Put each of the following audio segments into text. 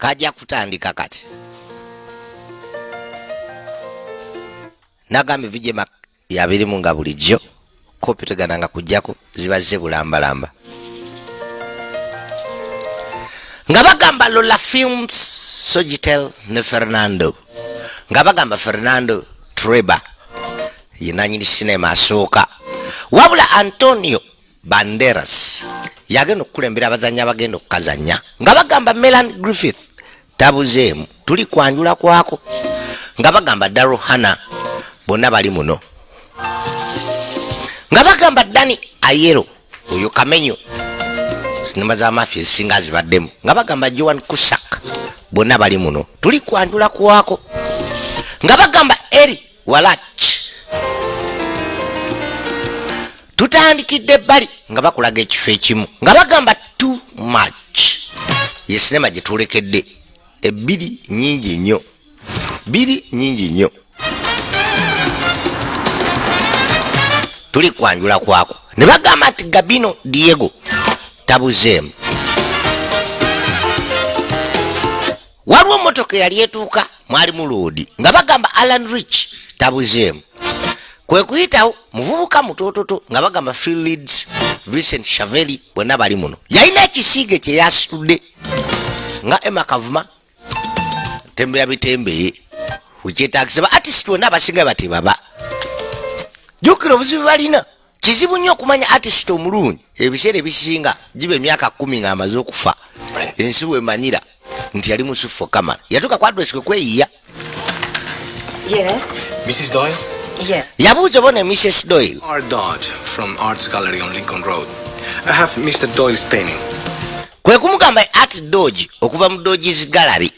kajja kutandika kati. Nagambe vijema yabirimu nga bulijjo kopi tegananga kujjako zibaze bulambalamba. Nga bagamba Lola Films, Sogitel ne Fernando. Nga bagamba Fernando Treba yenanyini sinema asooka. Wabula Antonio Banderas yagenda okukulembera abazannya abagenda okukazannya. Nga bagamba Melanie Griffith tabuzeemu tuli kwanjula kwako. Nga bagamba Daryl Hannah bonna bali muno. Nga bagamba Danny Ayero oyo Kamenyo sinema za mafia ezisinga zibaddemu. Nga bagamba Joan Cusack bonna bali muno tuli kwanjula kwako. Nga bagamba Eri Walach tutandikidde bali nga bakulaga ekifo ekimu. Nga bagamba Too Much ye sinema gye tulekedde ebbiri nyingi nnyo. Biri nyingi nnyo. Tuli kwanjula kwako. Ne bagamba ati Gabino Diego tabuzeemu. Waliwo motoka yali etuuka mwali mu loodi. Nga bagamba Alan Rich tabuzeemu. Kwe kuyitawo muvubuka mutototo nga bagamba Phil Leeds, Vincent Shaveli bonna bali muno. Yalina ekisiige kye yasitudde nga Emma Kavuma tembe ya bitembeye ukyetaagisa ba artist bonna abasinga batebaba. Jukira obuzibu balina kizibu nnyo okumanya artist omulungi ebiseera ebisinga gibe emyaka 10 nga amaze okufa. Ensi bwemanyira nti yali musufu Kamala yatuuka ku address kwe kweyiya. Yes. Mrs. Doyle? Yeah. Yabuuza bona Mrs. Doyle. R. Dodge from Arts Gallery on Lincoln Road. I have Mr. Doyle's painting. Kwe kumugamba Art Dodge okuva mu Dodge's Gallery.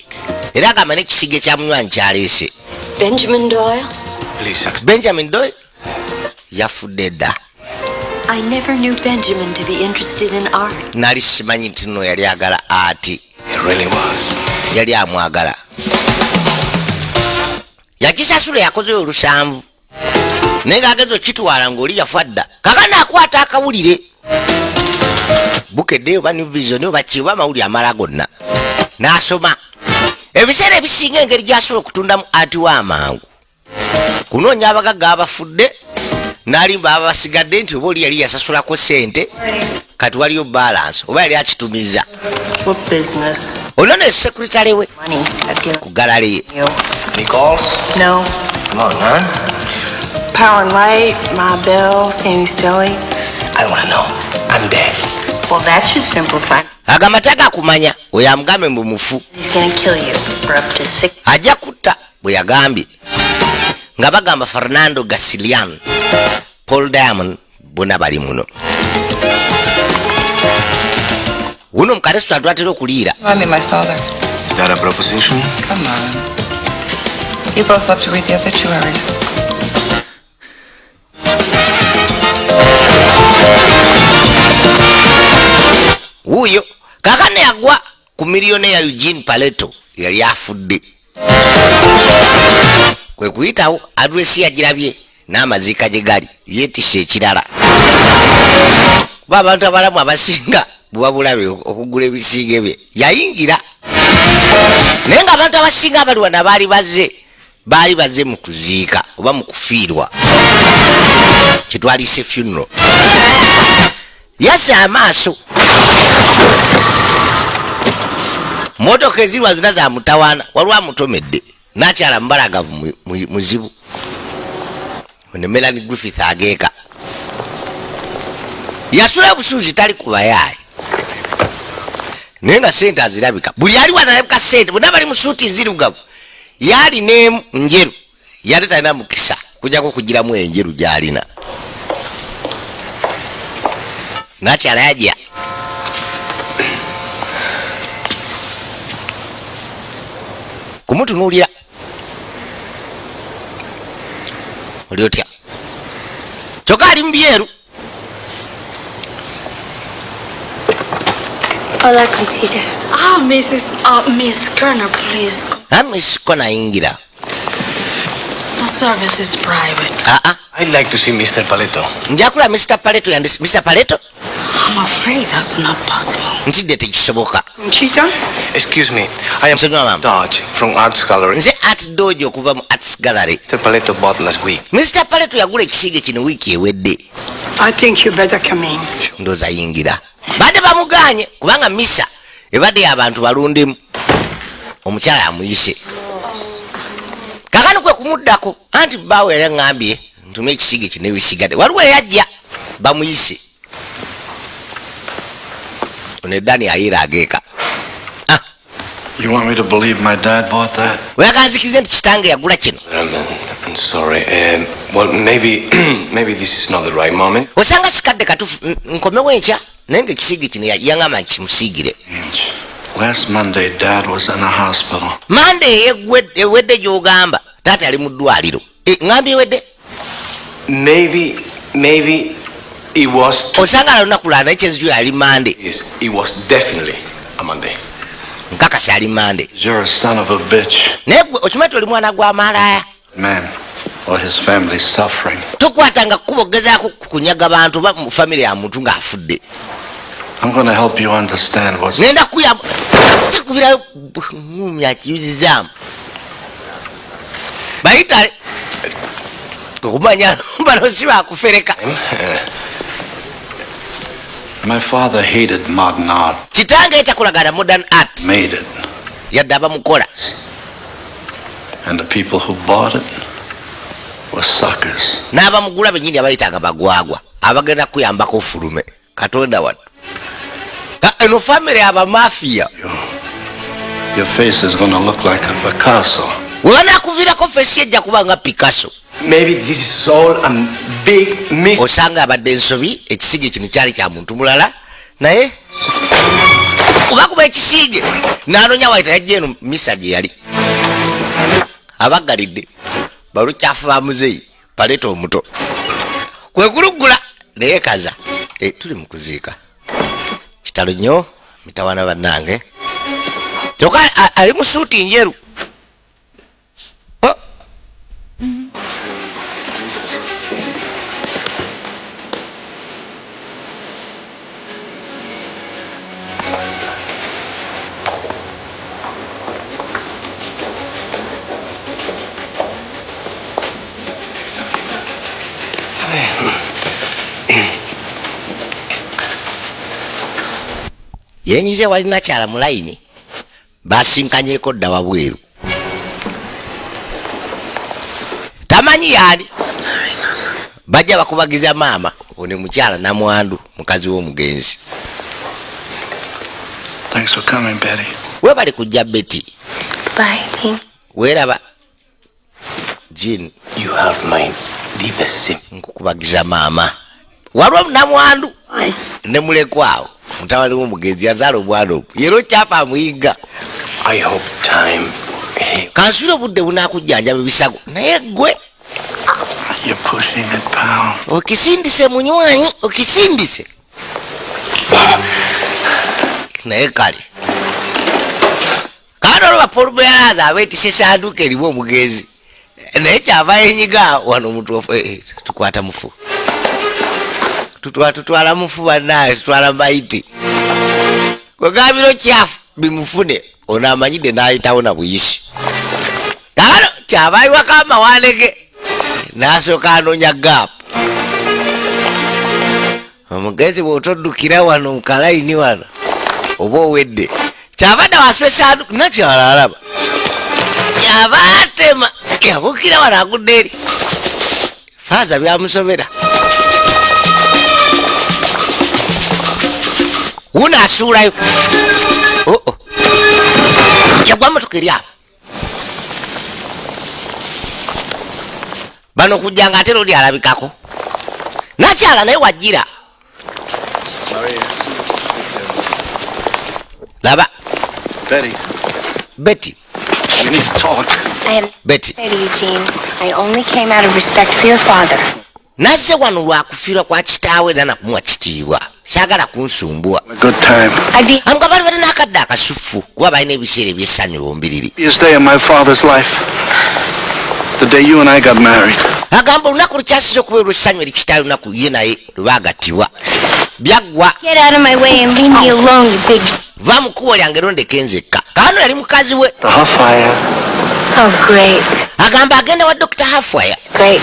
Era agamba n'ekisiige kya munywanyi kyaleese. Benjamin Doyle? Please. Benjamin Doyle yafudde dda. I never knew Benjamin to be interested in art. Nali simanyi nti nno yali agala art. It really was. Yali amwagala. Yakisasula yakozeyo olusanvu. Naye ng'ageza okitwala ng'oli yafa dda. Kakana akwata akawulire. Bukedde oba New Vision oba kiba amawulire amala gonna. N'asoma. Ebiseera ebisinga engeri gy'asobola okutundamu ati w'amangu. Kunoonya abagagga abafudde n'alimba abasigadde nti oba oli yali yasasulako ssente kati waliyo balance oba yali akitumiza. What business? Olwo ne secretary we Money. I'd give ku galale ye. you. Any calls? No. Come on, man. Power and light, my bill, Sandy's Jelly. I don't want to know. I'm dead. Well, that should simplify. Agamba tagakumanya oyo amugambe mbu mufu. He's gonna kill you for up to 6. Ajja kutta bwe yagambye. Nga bagamba Fernando Gasilian, Paul Diamond bonna bali muno. Uno mukaresitora twatera okuliira. I mean, my father. Is that a proposition? Come on. You both love to read the obituaries. Wuyo kakane yagwa ku miliyoni ya Eugene Paleto yali afudde. Kwe kuyitawo adresi yagirabye n'amaziika gye gali yeetisse ekirala. Kuba abantu abalamu abasinga bwabulabe okugula ebisiige bye yayingira. Naye ng'abantu abasinga abali wano baali bazze mu kuziika oba mu kufiirwa. Kitwalise funeral. Yase amaaso. Motoka ezirwa zonna za mutawaana waliwo amutomedde n'akyala mubalagavu muzibu. Ne Melanie Griffith ageeka. Yasula busuuzi tali kubayaayi. Naye nga ssente azirabika. Buli ali wanalabika ssente bonna bali mu suuti nzirugavu. Yali n'emu njeru. Yali talina mukisa kujjako kugiramu enjeru gy'alina. N'akyala yajja. Kumutunuulira. Oli otya? Kyokka ali mu byeru. Hola, Conchita. Ah, Miss Kerner, please. Miss Kona yingira. The service is private. I'd like to see Mr. Paleto. Njakula Mr. Paleto and Mr. Paleto? I'm afraid that's not possible. Ntidde tekisoboka. Cheetah? Excuse me, I am Mr. Mama. Dodge from Arts Gallery. Nze Art Dodge okuva mu Arts Gallery. Mr. Paleto bought last week. Mr. Paleto yagula ekisiige kino wiiki ewedde. I think you better come in. Ndooza yingira. Badde bamuganye kubanga misa ebadde y'abantu balundemu. Omukyala amuyise. Kakano kwe kumuddako anti bbaawe yali aŋŋambye ntume ekisiige kino ebisigadde. Waliwo eyajja bamuyise. Ono Dani ayira ageeka. You want me to believe my dad bought that? Weyaganzikize nti kitange yagula kino. I'm sorry. Well, maybe this is not the right moment. Osanga sikadde katufu nkomewo enkya naye ng'ekisiige kino yaŋŋamba nti kimusiigire. Last Monday, Dad was in a hospital. Monday ewedde gy'ogamba taata yali mu ddwaliro. Ŋŋambye ewedde? Maybe it was. Osanga ala lunaku lala naye kyenzijo yali Monday. Yes, it was definitely a Monday. Nkakasa yali Monday. You're a son of a bitch. Naye gwe okimanyi oli mwana gwa malaaya. Man, or his family's suffering. Tokwatanga kkubo gezaako kunyaga bantu ba mu family ya muntu ng'afudde. I'm going to help you understand what's... Ngenda kuyamba kikubirayo ngumya kiyuzizaamu. Bayitale. Kumanya bano si bakufereka. My father hated modern art. Kitange etakulagana modern art. Made it. Yadde abamukola. And the people who bought it were suckers. N'abamugula bennyini abayitanga bagwagwa. Abagenda kuyambako fulume. Katonda wano. Eno family aba mafia. Your face is going to look like a Picasso. Wana kuvirako face ejja kuba nga Picasso. Maybe this is all a big mistake. Osanga abadde ensobi ekisiige kino kyali kya muntu mulala naye kubakuba ekisiige n'anonya wayita yajja eno misa gye yali abaggalidde balukyafu ba muzeeyi Paleto omuto kwe kuluggula naye kaza tuli mu kuziika kitalo nnyo mitawana bannange kyokka ali mu suuti njeru. Yenyize walina kyala mu layini basinkanyeko dda wabweru tamanyi yani bajja bakubagiza maama one mukyala namwandu mukazi w'omugenzi. Thanks for coming, Betty. Webali kujja Betty. Bye, Dean. Weraba Jean. You have my deepest sympathy. Nkukubagiza maama walwa namwandu ne mulekwawo mutawali w'omugenzi yazaala obwana obwo yero kyapa amuyigga. I hope time. Kansula obudde bunaakujjanjaba ebisago naye gwe You're pushing it, pal. okisindise munywanyi okisindise naye kale kaana olwo bapoluberaza abeetise esanduuka erimu omugenzi naye kyava yenyiga wano mutuofu tukwata mufu tutwala mufu bannaawe tutwala maiti kwegambiro kyafu bimufune ono amanyidde n'ayitawo na buyisi kaano kyavaayiwako amawanege n'asooka anoonya gaapu omugenzi bw'otoddukira wano mukalayini wano oba owedde kyavadde waswa esanduku nakyala alaba kyava atema yabukira wano agudde eri faaza byamusobera wuno asuulayo yagwa motoka eri awo bano kujjanga ate lodi alabikako nakyala naye wajjira laba Betty. We need to talk. Betty. Eugene, I only came out of respect for your father. Nazze wano lwakufiirwa kwa kitaawe era nakumuwa kitiibwa saagala kunsumbua. Good time. Nga bali balina akadde akasuffu kuba balina ebiseera ebyessanyu bombiriri. You stay in my father's life. The day you and I got married. Agamba lunaku lukyasiza okubeera essanyu erikitayo lunaku ye naye lwagattibwa byaggwa. Get out of my way and leave me alone, you big... Va mu kkubo lyange londeka enzekka. Kaano yali mukazi we. The Hellfire. Oh, great. Agamba agenda wa Dr. Hellfire. Great.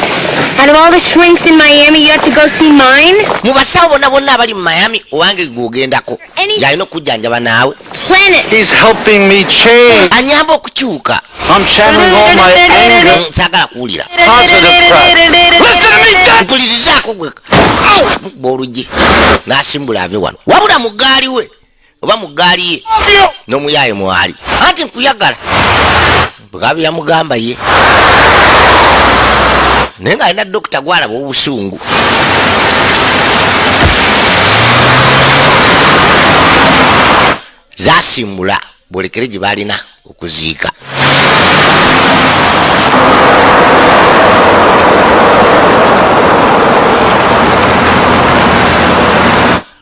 Out of all the shrinks in Miami, you have to go see mine? Mu basawo bonna abali mu Miami owange gw'ogendako yalina okujjanjaba naawe. Planet. He's helping me change. Anyamba okukyuka. I'm channeling all my anger. Saagala kuwulira. Positive crap. Listen to me, Dad! Mpulirizaako gwe. Mukubba oluggi. N'asimbula ave wano. Wabula mu ggaali we. Oba mu ggaali ye. N'omuyaaye mwali. Anti nkuyagala. Bw'abi yamugamba ye. Naye ng'alina dokita gwalaba obusungu. Zaasimbula bwolekere gye baalina okuziika.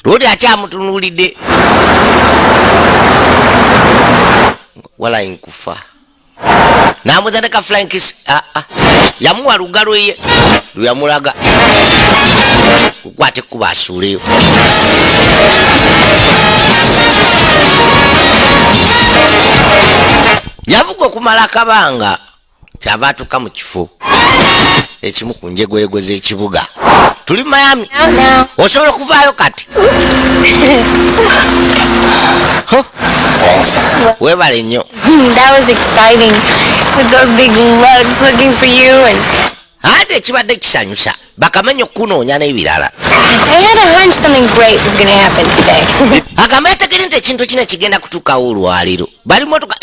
Lodi akyamutunuulidde. Wala nkufa. N'amuzaneka flying kiss. Yamuwa lugalo ye luyamulaga. Kukwate kuba asuuleyo. Yavuga okumala akabanga kyava atuuka mu kifo ekimu ku njegoyego z'ekibuga. Tuli Miami. Osobola okuvaayo kati. Weebale nnyo. That was exciting. With those big lugs looking for you and... Ate ekibadde kisanyusa bakamenya okukunoonya n'ebirala. I had a hunch something great was going to happen today. Agamba yategere nti ekintu kino kigenda kutuukawo olwaliro. Bali motoka...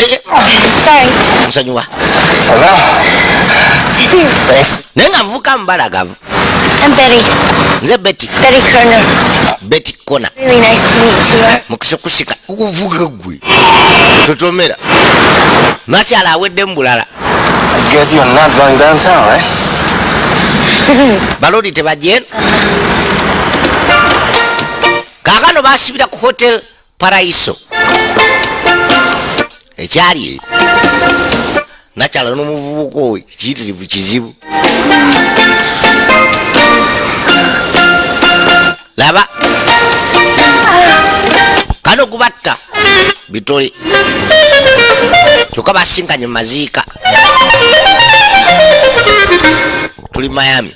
Sorry. Nsonyiwa. Naye nga nvuka mubalagavu. I'm Betty. Nze Betty. Betty Kerner. Betty Kona. Really nice to meet you. Mukisa kusika. Ukuvuga gwe. Totomera. Nakyala awedde mu bulala. I guess you're not going downtown, right? Balodi tebajjen. Kaakano baasibira ku Hotel Paraiso. Ekyali nakyala n'omuvubuka oyo kiyitirivu kizibu. Laba. Kano gubatta. Bitole. Kyokka basinkanye mu maziika. Tuli Miami.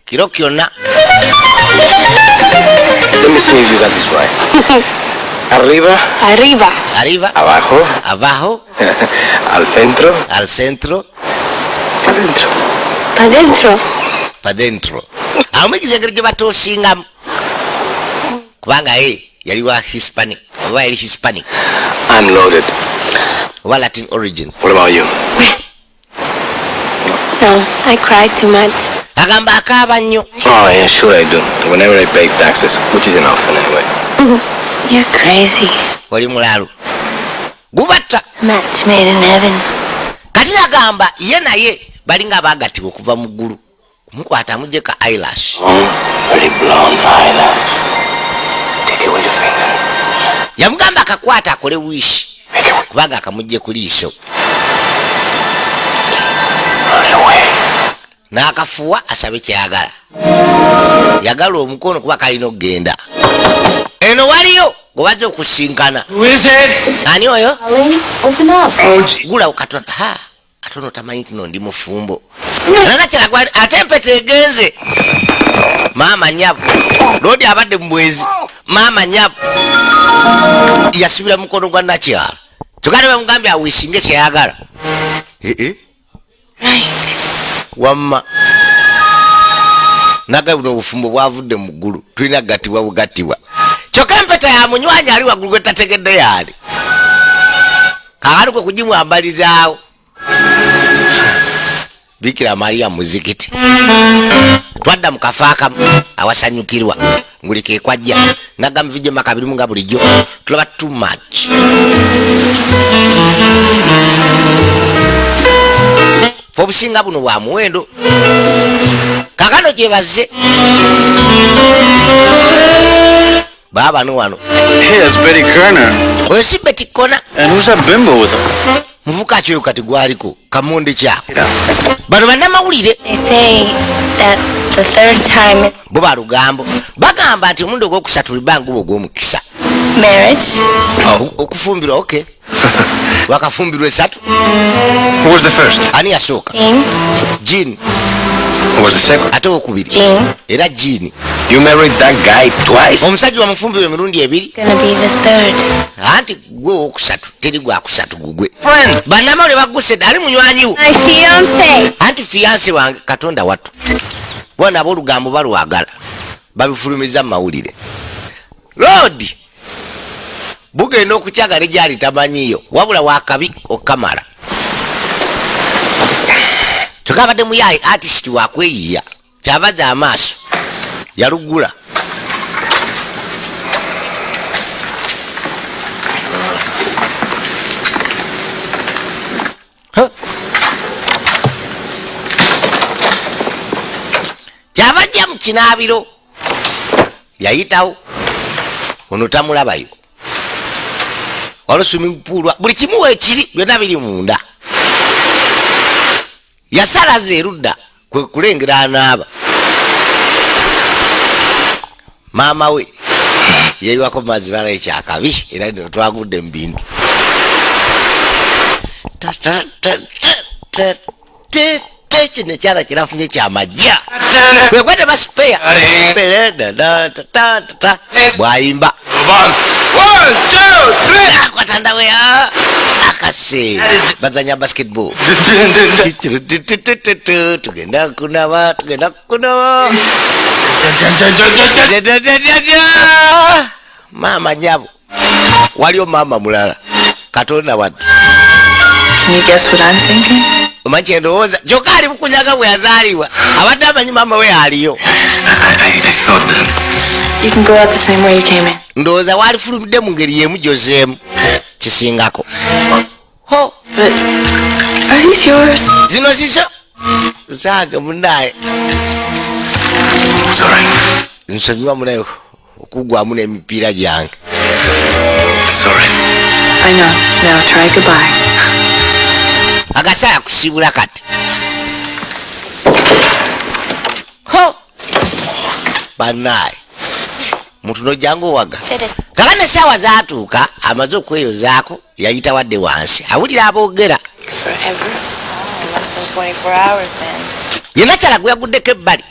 Kiro kyonna. Let me see if you got this right. Arriba. Arriba. Arriba. Abajo. Abajo. Al centro. Al centro. Pa dentro. Pa dentro. Pa dentro. Amwigiza engeri gye batoosingamu. Kubanga yali wa Hispanic. Oba yali Hispanic. I'm loaded. Oba Latin origin. What about you? No, I cried too much. Agamba akaaba nnyo. Oh, yeah, sure I do. Whenever I pay taxes, which is enough anyway. You're crazy. Oli mulalu. Gubatta. Match made in heaven. Kati nagamba ye naye balinga abaagatibwa okuva mu ggulu. Kumukwata amuggyeko eyelash. Very blonde eyelash. Take it with your finger. Yamugamba akakwata akole wish. Kubanga akamugye ku liiso. N'akafuwa asabe kyayagala. Yagala omukono kuba kalina okugenda. Eno waliyo gwe bajja okusinkana. Who is it? Ani oyo? Open up. Gula katono. Katono tamanyi kino ndi mufumbo. Nana kyalagwa ate empete egenze. Maama nyabu. Lodi abadde mbwezi. Maama nyabu. Yasubira mukono gwa nakyala. Tukane bamugambye awisinge kyayagala. Right. Wamma. Naga buno obufumbo bwavudde mu ggulu. Tulina gatibwa bugatibwa. Kyokka empeta ya munywanyi ali waggulu gwe tategedde yali. Kaakano kwe kugimwambalizaawo. Bikira Maria muzikiti. Twadda mu kafo akamu awasanyukirwa. Ngulike kwajja. Nagamba vijema kabiri mu nga bulijjo. Tulaba too much. obusinga buno bwa muwendo. Kakano gyebaze baba no wano. Hey, that's Betty Kerner. Oyo si Betty Kona. And who's that bimbo with him? Muvuka kyo kati gwaliko kamonde kyako. Bano bannamawulire They say that the third time bo balugambo bagamba nti omundi ogwokusatu libangubo ogw'omukisa. marriage. Okufumbirwa okay. Wakafumbirwa esatu. Who was the first? Ani yasooka? Jean. Who was the second? Ate okubiri. Jean. Era Jean. You married that guy twice? Omusajja wamufumbirwa emirundi ebiri. Gonna be the third. Anti gwe owokusatu teri gwakusatu gugwe. Friend. Bannamawulire bagguse dali munywanyi wo. My fiance. Anti fiyanse wange Katonda wattu. Bona ab'olugambo balwagala. Babifulumiza mu mawulire. Lord. Bugenda okukyagala gyali tamanyiyo wabula wakabi okamala. Tukabadde muyayi artist wakweyiya kyabaza amaaso yalugula. Kyabajja mu kinaabiro yayitawo ono tamulabayo. Walo swimming pool buli kimu weekiri byonna biri munda. Yasalaze erudda kwe kulengera anaaba. Maama we yeyiwako mazzi bala ekyakabi era nno twagudde mu bintu. Kino ekyala kirafunye kyamajja wekwete basipeya bwayimba akwatandaweya akase bazanya basketball. Tugenda kunaba maama nyabo waliyo maama mulala Katonda wattu. Can you guess what I'm thinking? Omanyi ndowooza kyokka ali mukunyaga bwe yazaalibwa abadde amanyi maama we aliyo. I thought that. You can go out the same way you came in. Ndowooza waalifulumidde mu ngeri y'emu gyozeemu kisingako. Ho But are these yours? zino zizo zange munaye. Sorry. Nsonyiwa munaye okugwamu n'emipiira gyange. Sorry. I know. Now try goodbye. Agasaya kusibula kati. Ho banaye muntu nojangu waga. Kakane sawa zaatuuka amaze okweyozaako yayita wadde wansi awulira aboogera. Forever? Oh, less than 24 hours then. Yena kyala gwe yaguddeko ebbali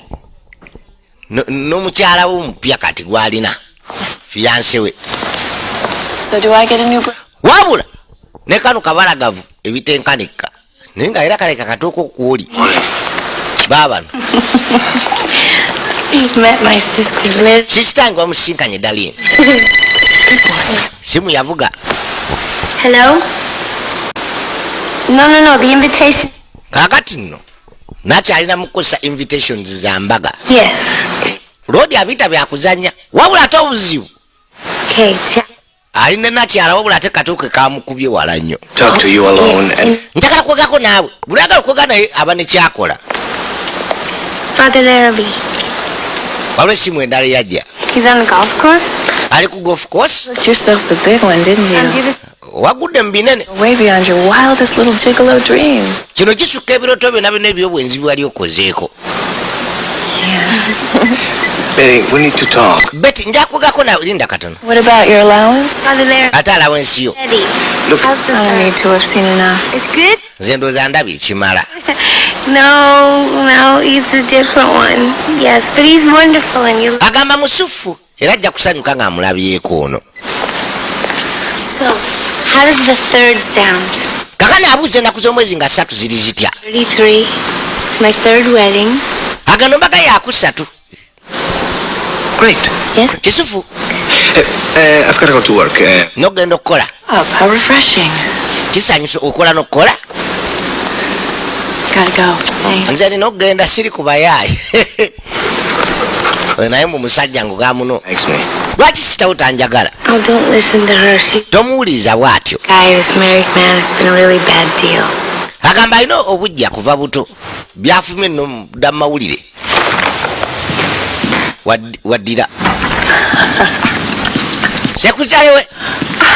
n'omukyala we omupya kati gwalina fiyanse we. So do I get a new Wabula ne kano kabalagavu ebitenkanika naye nga era kaleka katooko kuoli baabano. You've met my sister Liz. Sisitange bamusinkanye Darlene. Simu yavuga. Hello? No, the invitation. Kakati nno nakyalina mukukosa invitations za mbaga. Yeah. Lodi abita byakuzanya wabula ate obuzibu Okay, alina nakyala wabula ate katooke kamukubye wala nnyo. Talk to you alone and Njagala kwegako naawe bulagala kwega naye aba nekyakola. Father Larrabee. Wabula esimu endala yajja He's on the golf course? ali ku golf course. Booked yourself the big one, didn't And you? you Wagudde mu binene. Way beyond your wildest little gigolo dreams. Kino kisukka ebirooto byonna byonna ebyobwenzi bwali okozeeko. Betty, we need to talk. Betty njakwegako naawe linda katono. What about your allowance? Father Larrabee. Ate alawensi yo Eddie. Look, How's the I don't need to. I've seen enough. It's good? nze ndowooza ndabye ekimala. No, he's a different one. Yes, but he's wonderful and you. Agamba musufu era ajja kusanyuka ng'amulabyeko ono. So, how does the third sound? Kakanya abuuza ennaku z'omwezi nga 3 ziri zitya. 33. It's my third wedding. Agano mbaga yakusatu. great. Yes? Kisufu I've got to go to work. nogenda okukola. Oh, how refreshing. Kisanyusa okola n'okukola. Gotta go. Thanks. Nze nina okugenda siri kubayaayi. Naye mu musajja nguga muno. Thanks, me. Lwaki sitawo tanjagala? Oh, don't listen to her. She Tomuwuliriza bw'atyo. guy who's married man. It's been a really bad deal. agamba alina obujja kuva buto byafumye nno dda mawulire waddira sekutalewe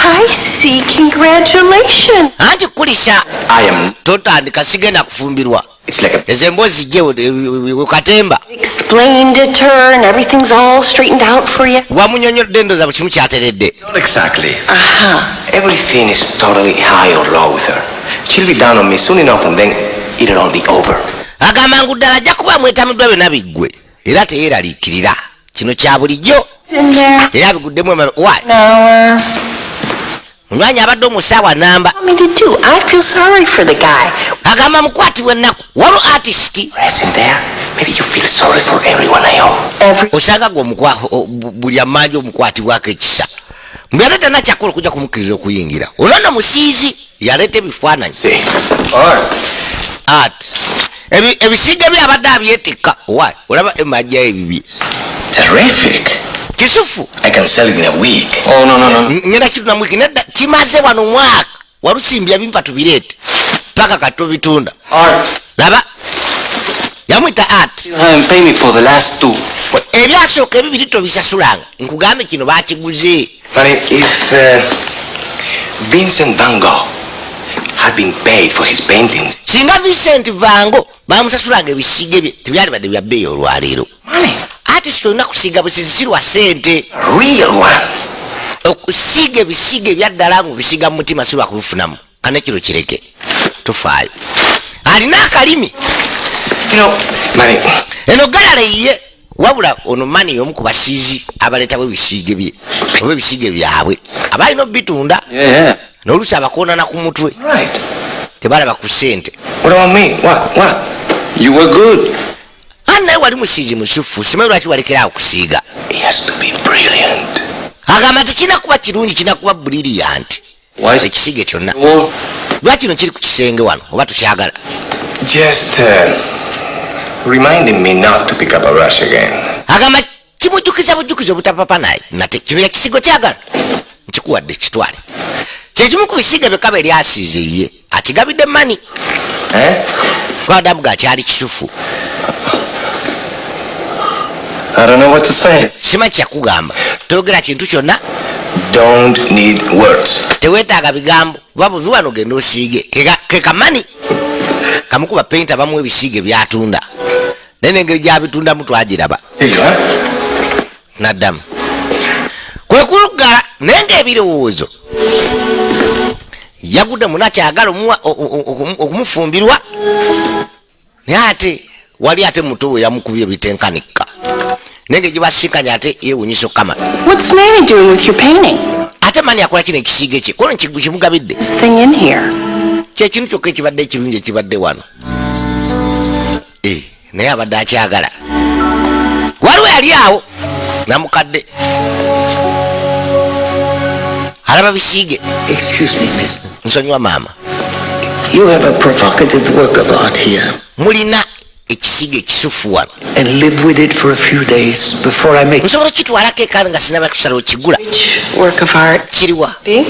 I see. Congratulations. anti kulisa I am. totandika sigenda kufumbirwa It's like a. ezo emboozi gye wekatemba Explained it to her and everything's all straightened out for you. wamunyonyodde endoza bukimu kyateredde Not exactly. Uh-huh. Everything is totally high or low with her. She'll be down on me soon enough and then it'll all be over. agamba ngu ddala ajja kuba mwetamiddwa byonna biggwe era teyeeraliikirira kino kya bulijjo In there. era biguddemu why No. munywanyi abadde omusaawa namba What me to do? I feel sorry for the guy. agamba mukwatibwa ennaku waliwo artist Rest in there. Maybe you feel sorry for everyone I owe. Every. osanga gwe buli amaanyi omukwatibwako ekisa mbuyate tana kyakola okujja kumukkiriza okuyingira olwonna musiizi yaleeta ebifaananyi See. Alright. art ebisiige bye abadde abyetikka wa olaba emajja ebibi Terrific. kisufu I can sell it in a week. Oh, no. ngenda kitunamwiki nedda kimaze wano mwaka walusimbya bimpa tubireete paka katobitunda Alright. laba yamwita art You haven't paid me for the last two. ebyasooka ebibiri tobisasulanga nkugambe kino bakiguze Honey, if Vincent Van Gogh had been paid for his paintings. singa Vincent vango bamusasulanga ebisiige bye tebyali badde bya bbeeyi olwaleero Money. artist olina kusiiga busizi si lwa ssente A real one. okusiiga ebisiige ebyaddala ng'obisiiga mu mutima si lwakubifunamu kana kiro kireke tofaayo alina akalimi You know, money. eno galale ye wabula ono mani y'omu ku basiizi abaleetawo ebisiige bye oba ebisiige byabwe abalina obitunda Yeah. n'oluusi abakoonana ku mutwe Right. tebalaba ku ssente What about me? What? You were good. ani naye wali musiizi musufu simanyi lwaki walekerawo kusiiga He has to be brilliant. agamba nti kina kuba kirungi kina kuba brilliant Why is it? ekisiige kyonna Well, lwakino kiri ku kisenge wano oba tukyagala just reminding me not to pick up a rush again. agamba kimujjukiza bujjukiza obutapapa naye nate kino yakisigo kyagala nkikuwadde kitwale kyekimu ku bisiige byekaba eryasiize ye akigabidde mani Eh? gwadamu gakyali kisufu I don't know what to say. sima kyakugamba toyogera kintu kyonna Don't need words. teweetaaga bigambo kuba buvi wano genda osiige kekamani kamukuba peinta bamuwa ebisiige byatunda naye nengeri gyabitundamu twagiraba See you, huh? naddamu kwe kulugala naye ngaebirowoozo yagudde munakyagala okumufumbirwa naye ate wali ate muto we yamukubye ebitenkanika naye nga gibasinkanya ate yewunyisa okama What's Mary doing with your painting? ate mani akola kino ekisiige kye kono kimugabidde This thing in here. kyekintu kyokka ekibadde ekirungi ekibadde wano naye abadde akyagala waliwo yali awo namukadde alaba bisiige Excuse me, miss. nsonyiwa maama You have a provocative work of art here mulina ekisiige ekisufu wano and live with it for a few days before I make nsobola okitwalako ekaana nga sinaba kusala okigula Which work of art? kiriwa Be?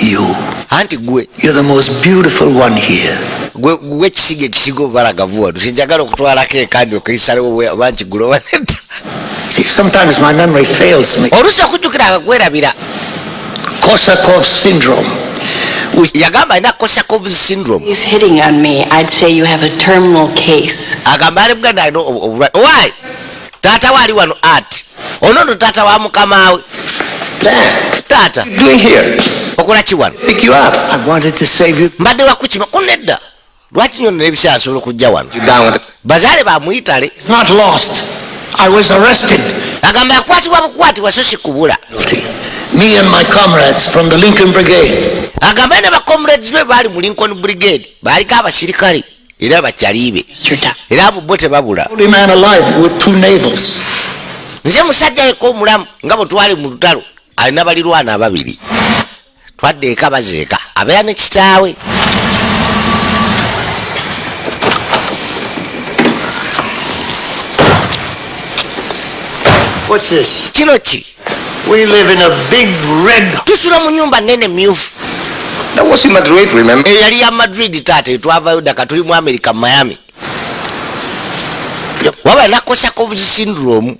you. anti gwe You're the most beautiful one here. gwe ekisiige ekisiga obubalagavu wano sinjagala okutwalako ekandi okaisalewo bankigula obanedda See, sometimes my memory fails me. oluusi okujjukira akakwerabira Korsakov syndrome. yagamba alina Korsakoff's syndrome He's hitting on me. I'd say you have a terminal case. agamba ali buganda alina obulwadde owaayi taata we ali wano ati onono taata wa mukamaawe taata Doing here? okola ki wano Pick you up. I wanted to save you. mbadde wakukima kunedda lwaki nyonera ebiseera asobola okujja wano You down with the... bazaale bamuyitale It's not lost. I was arrested. agamba yakwatibwa bukwatibwa so si kubula Guilty. Me and my comrades from the Lincoln Brigade. agamba ne bacomrades be baali mu Lincoln Brigade baaliko abasirikale era bakyaliibe era abo bo tebabula Only man alive with 2 navels. nze musajja yeko omulamu nga bwe twali mu lutalo alina balirwana ababiri twadde eka bazeeka abeera ne kitaawe What's this? kino ki We live in a big red. tusula mu nyumba nene myufu That was in Madrid, remember? Yali ya Madrid tate twavayo daka tuli mu America Miami. Waba nakosa COVID syndrome.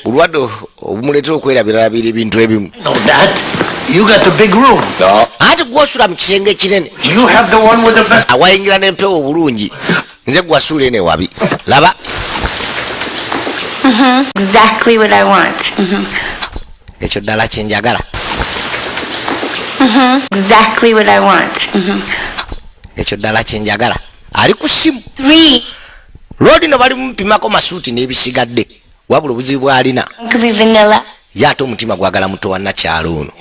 Bulwadde obumuletera okwerabirabira ebintu ebimu. Know that. You got the big room. No. Ate gwosula mu kisenge kinene. You have the one with the best. Awayingira n'empewo bulungi. Nze gwasula ene wabi. Laba. Exactly what I want. Ekyo ddala kyenjagala. Exactly what I want. Ekyo ddala kyenjagala. Ali ku simu. 3. Lodi no bali mupimako masuuti n'ebisigadde. Wabula obuzibu bw'alina. Could be vanilla. Yaate omutima gwagala muto wa nakyalo ono.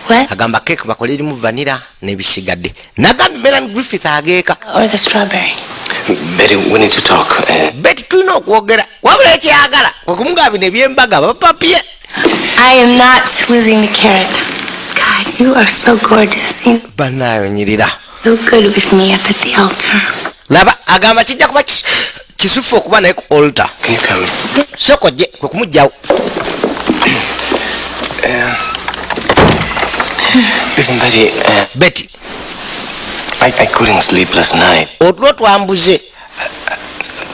What? Agamba cake bakole erimu vanilla n'ebisigadde. Nagambye Melanie Griffith ageeka. Or the strawberry. Betty, we need to talk. Betty tulina okwogera. Wabula ekyagala okumugamba bino ebyembaga bapapye. I am not losing the carrot. God, you are so gorgeous. You're Bannaayo nyirira. so good with me up at the altar. Laba agamba kijja kuba kisufu okuba naye ku altar. Can you come? Soko gye kwe kumugjawo. Listen, Betty, Betty I couldn't sleep last night. otulo twambuze.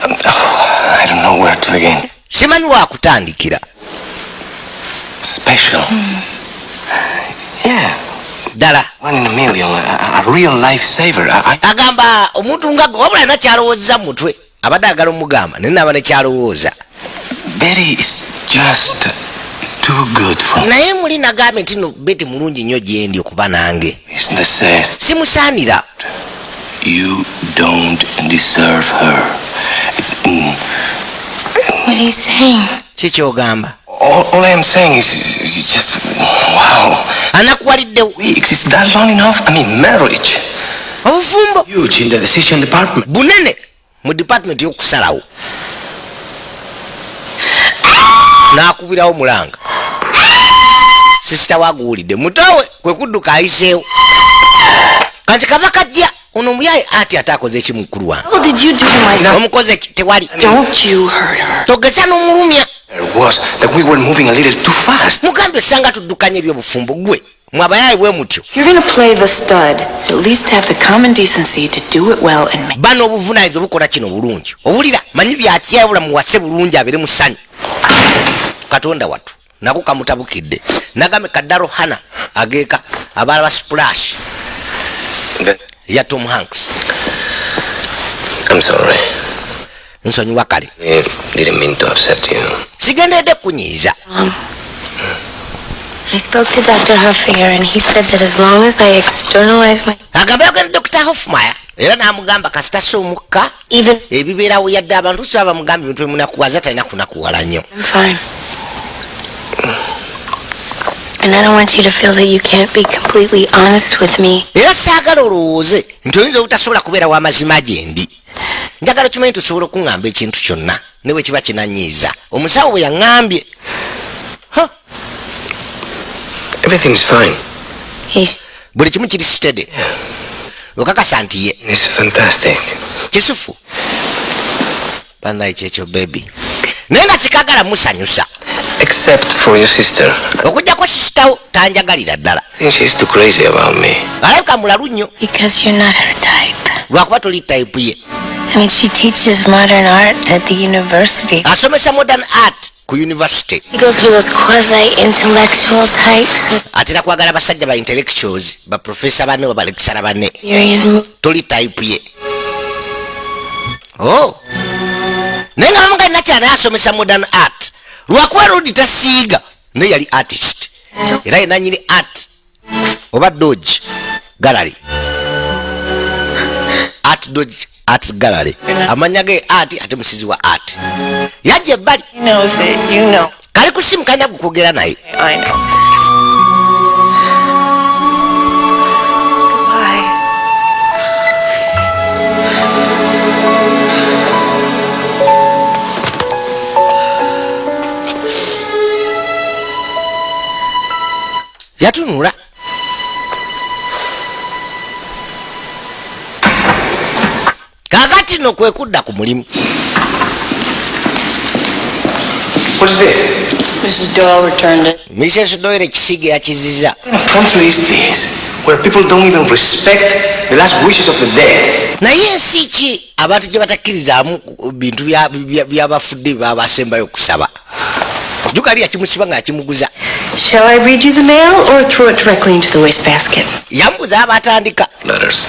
I don't know where to begin. Simanyi wakutandikira. Special. Yeah. Ddala. 1 in a million. A real lifesaver. Agamba omuntu nga gwe wabula nakyalowooza mutwe. Abadde agala omugamba naye naaba nekyalowooza. Betty is just too good for me. Naye muli nagambe nti no Betty mulungi nnyo gyendi okuba nange. Isn't it says Simusaanira. you don't deserve her. What are you saying? Kikyogamba. All I am saying is just wow. Anakuwaliddewo. We exist that long enough. I mean, marriage. Obufumbo Huge in the decision department. bunene mu department y'okusalawo. N'akubirawo mulanga. Sisita waguwulidde mutowe kwe kudduka ayiseewo. Kanti kava kajja ono omuyaye ati ate akoze eki mukulu wange. What did you do to my son? Omukoze tewali. Don't you hurt her. Togeza n'omulumya. It was that we were moving a little too fast. Mugambe osanga tuddukanye ebyobufumbo gwe. Mwabayaye bwe mutyo. If you're gonna play the stud, at least have the common decency to do it well and make. Bano obuvunaanyizibwa bukola kino bulungi. Owulira manyi byatyabula muwase bulungi abere musanyu. Katonda watu nako kamutabukidde. Nagambe kaddalo Hana ageeka abaala ba Splash ya Tom Hanks. I'm sorry. Nsonyiwa kale. Didn't mean to upset you. Sigendedde kunyiiza. I spoke to Dr. Huffier and he said that as long as I externalize my... Agamba yogenda Dr. Hoffmeyer era n'amugamba kasitasa omukka Even... ebibeerawo yadde abantu si baba mugamba ebintu ebimunakuwaza talina kunakuwala nnyo. I'm fine. And I don't want you to feel that you can't be completely honest with me. Era saagala olowooze nti oyinza obutasobola kubeera w'amazima gye ndi. Njagala tumanyi tusobola okuŋŋamba ekintu kyonna ne bwe kiba kinanyiiza. Omusawo bwe yaŋŋambye. Everything's fine. Buli kimu kiri steady. Okakasa nti ye. It's fantastic. Kisufu. Bannaye kyekyo baby. Naye nga kikagala musanyusa. Except for your sister. Okujjako sisitawo tanjagalira ddala. I think she's too crazy about me. Alabika mulalu nnyo. Because you're not her type. Lwakuba toli type ye. I mean, she teaches modern art at the university. Asomesa modern art ku university. She goes for those quasi-intellectual types. Atera kwagala basajja ba intellectuals, ba professor banne ba lecturer banne. Toli type ye. Oh. Naye nga bamuga nakyala asomesa modern art. Lwakuba Rudi tasiiga naye yali artist. Era ye nanyini art. Oba Dodge Gallery. Art Dodge Art Gallery. Amanya ge art ate musizi wa art. Yaje ebbali. He knows it, you know. Kali ku simu kalina kukwogera naye. I know. Goodbye. Yatunula. Kakati no kwe kudda ku mulimu. What is this? Mrs. Doyle returned it. Mrs. Doyle ekisiige yakiziza. What kind of country is this? where people don't even respect the last wishes of the dead. naye ensi ki abantu gye batakkirizamu bintu byabafudde babasembayo kusaba jukali yakimusiba nga akimuguza. Shall I read you the mail or throw it directly into the wastebasket? Yambuza abatandika. Letters.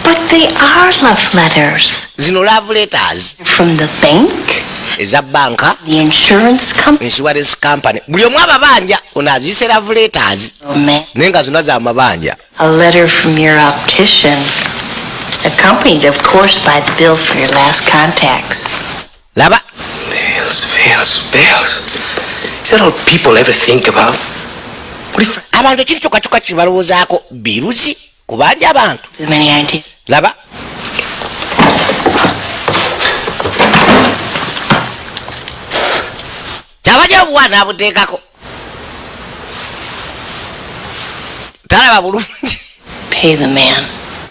But they are love letters. Zino love letters. From the bank? Eza banka. The insurance company? Insurance company. Buli omu ababanja ono aziyise love letters. Oh man. Nenga zonna za mabanja. A letter from your optician. Accompanied, of course, by the bill for your last contacts. Laba. Bills. Is that all people ever think about? Abantu kiri kyokka kibalowoozaako biruzi kubanja abantu. Many ideas. Laba. Kyabajja obwana abuteekako. Talaba bulungi. Pay the man.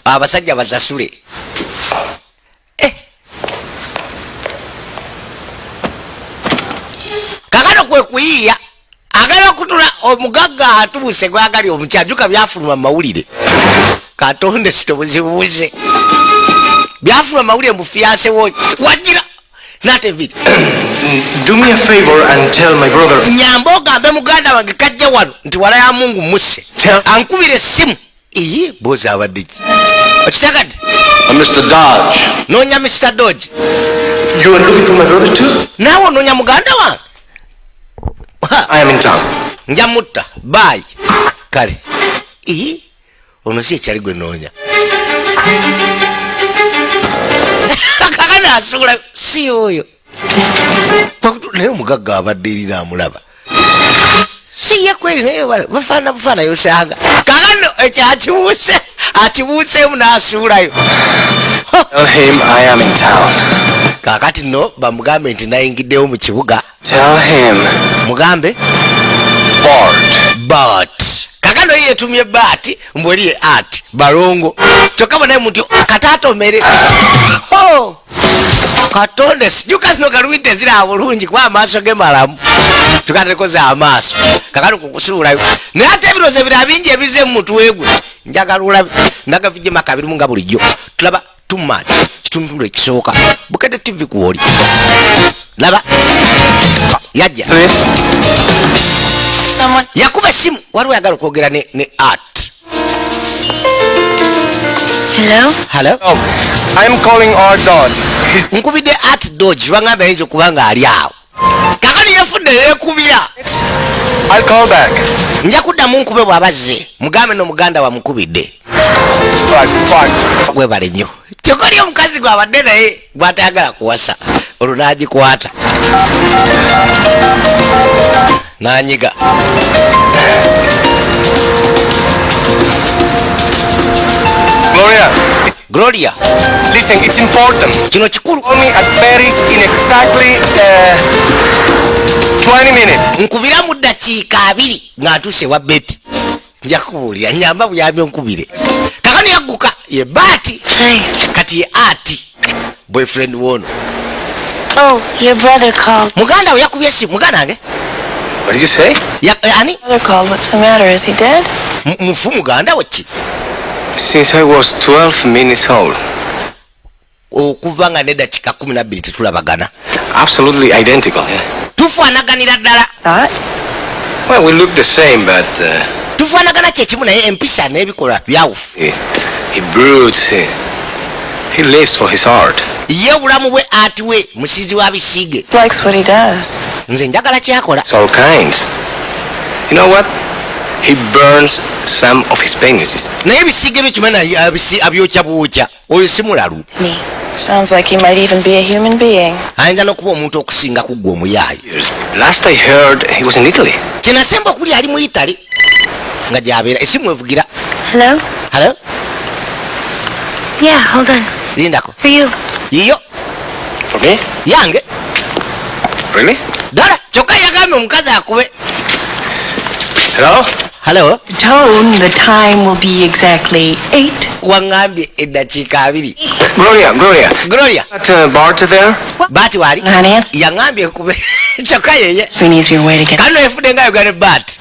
Abasajja basasule. Kakano kwe kuyiya agala okutula omugagga atuuse gwagali omukyajuka byafuluma mawulire. Katonde sitobuzibuze. Byafuluma mawulire mbufiyanse wo wagira natevit. Do me a favor and tell my brother. Nyambo ogambe muganda wange kajja wano nti wala ya Mungu musse. Ankubire simu. Iyi bozi abadde ki? Okitagadde? Mr. Dodge. Nonya Mr. Dodge. You are looking for my brother too? Nawe nonya muganda wange. I am in town. Njamutta. Bye. Kale. Ono si ekyali gwe noonya. Kakana asula si oyo. Naye omugagga abadde erina amulaba. Si ye kweli naye bafaana yosanga. Kakano ekyakibuuse akibuuseemu n'asuulayo. Tell him I am in town. Kakati no bamugambe nti nayingiddewo mu kibuga. Tell him. Mugambe Bart. Kakano ye yetumye Bart mbweli ye art balongo. Kyokka naye muntu katatomere. Katonde sijuka zino galwite zira bulungi kwa amaaso ge malamu. Tukatekoza amaaso. Kakano kukusuulayo. Naye ate ebiroze bira bingi ebize mu mutwe gwe. Njagala ulabe ndagavije makabiri munga bulijjo. Tulaba tumati kitundu ekisooka. Bukede TV kuwoli. Laba. Yajja. Someone. Yakuba simu waliwo yagala okwogera ne art. Hello? Oh, I'm calling our Dodge. Nkubidde art Dodge bangamba yinza okubanga ali awo. Kakani yafudde yeekubira. I'll call back. Nja kuddamu nkube bw'abazze. Mugambe n'omuganda wa mukubidde. Fine. Gwebale nnyo. Kyokka oli omukazi gw'abadde naye gw'atayagala kuwasa. Olwo n'agikwata. N'anyiga. Gloria. Listen, it's important. Kino kikulu. Call me at Paris in exactly 20 minutes. Nkubira mu ddakiika 2 ng'atuuse wa Betty. Nja kubuulira nyamba buyambi onkubire. Kakano yagguka ye Bart. Kati ye art. Boyfriend wono. Oh, your brother called. Muganda we yakubye simu muganda wange. What did you say? Ani? Brother called. What's the matter? Is he dead? Mufu muganda we ki? Since I was 12 minutes old. Okuva nga n'eddakiika 12 tetulabagana. Absolutely identical, yeah. Tufaanaganira ddala. Thought? Well, we look the same, but Tufaanagana kyekimu naye empisa n'ebikolwa byawufu. he broods. He lives for his art. Ye obulamu bwe ati we musizi wa bisiige. Likes what he does. Nze njagala kyakola. It's all kinds. You know what? He burns some of his paintings. Naye ebisiige bye kimanyi abyokya bwokya. Oyo si mulalu. Me. Sounds like he might even be a human being. Ayinza n'okuba omuntu okusinga ku ggwe omuyaayo. Last I heard, he was in Italy. Kinasemba okuli ali mu Italy. Nga gy'abeera esimu evugira. Hello? Hello? Yeah, hold on. Lindako. For you. Yiyo. For me? Yange. Really? Ddala kyokka yagambye omukazi akube. Hello? Hello? Tone, the time will be exactly 8. Wangambye eddakiika 2. Gloria. That Bart there? Bart wali? Honey, Yangambye ekube. Kyokka yeye. it's an easier way to get. Kano efudde nga yogane Bart.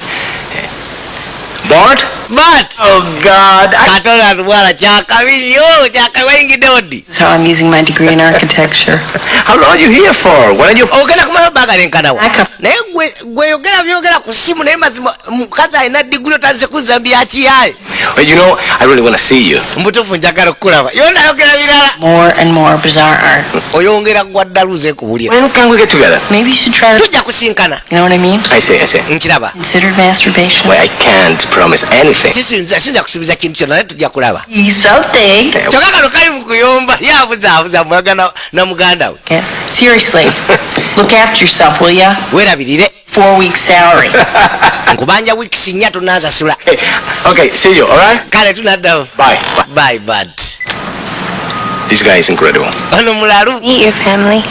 Bart? But Oh, God. Katonda atubwala kyakabiryo kyakawengidde. That's how I'm using my degree in architecture. How long are you here for? When are you... Ogenda kumala bagalenkanawo. Back up. Naye gweyogera byogera ku simu naye mazima mukazi alina diguli otandise kuzambya kiyaye. Well, you know, I really want to see you. Mbutuufu njagala okukulaba. Yonna ayogera birala. More and more bizarre art. Oyongera gwaddaluze kubulira. When can we get together? Maybe you should try to... Tujja kusinkana. You know what I mean? I see. Nkiraba. Considered masturbation. Well, I can't promise anything. Sinza kusuubiza kintu kyonna naye tujja kulaba. He's something. Kyokka kano kali mu kuyomba yabuzaabuza mwagana na muganda we. Okay. Seriously. Look after yourself, will ya? Weerabirire. 4 weeks salary. Nkubanja weeks 4 tunaazasula. Hey, okay, see you, all right? Kale tunaddawo. Bye, bud. This guy is incredible. Ono mulalu. Meet your family.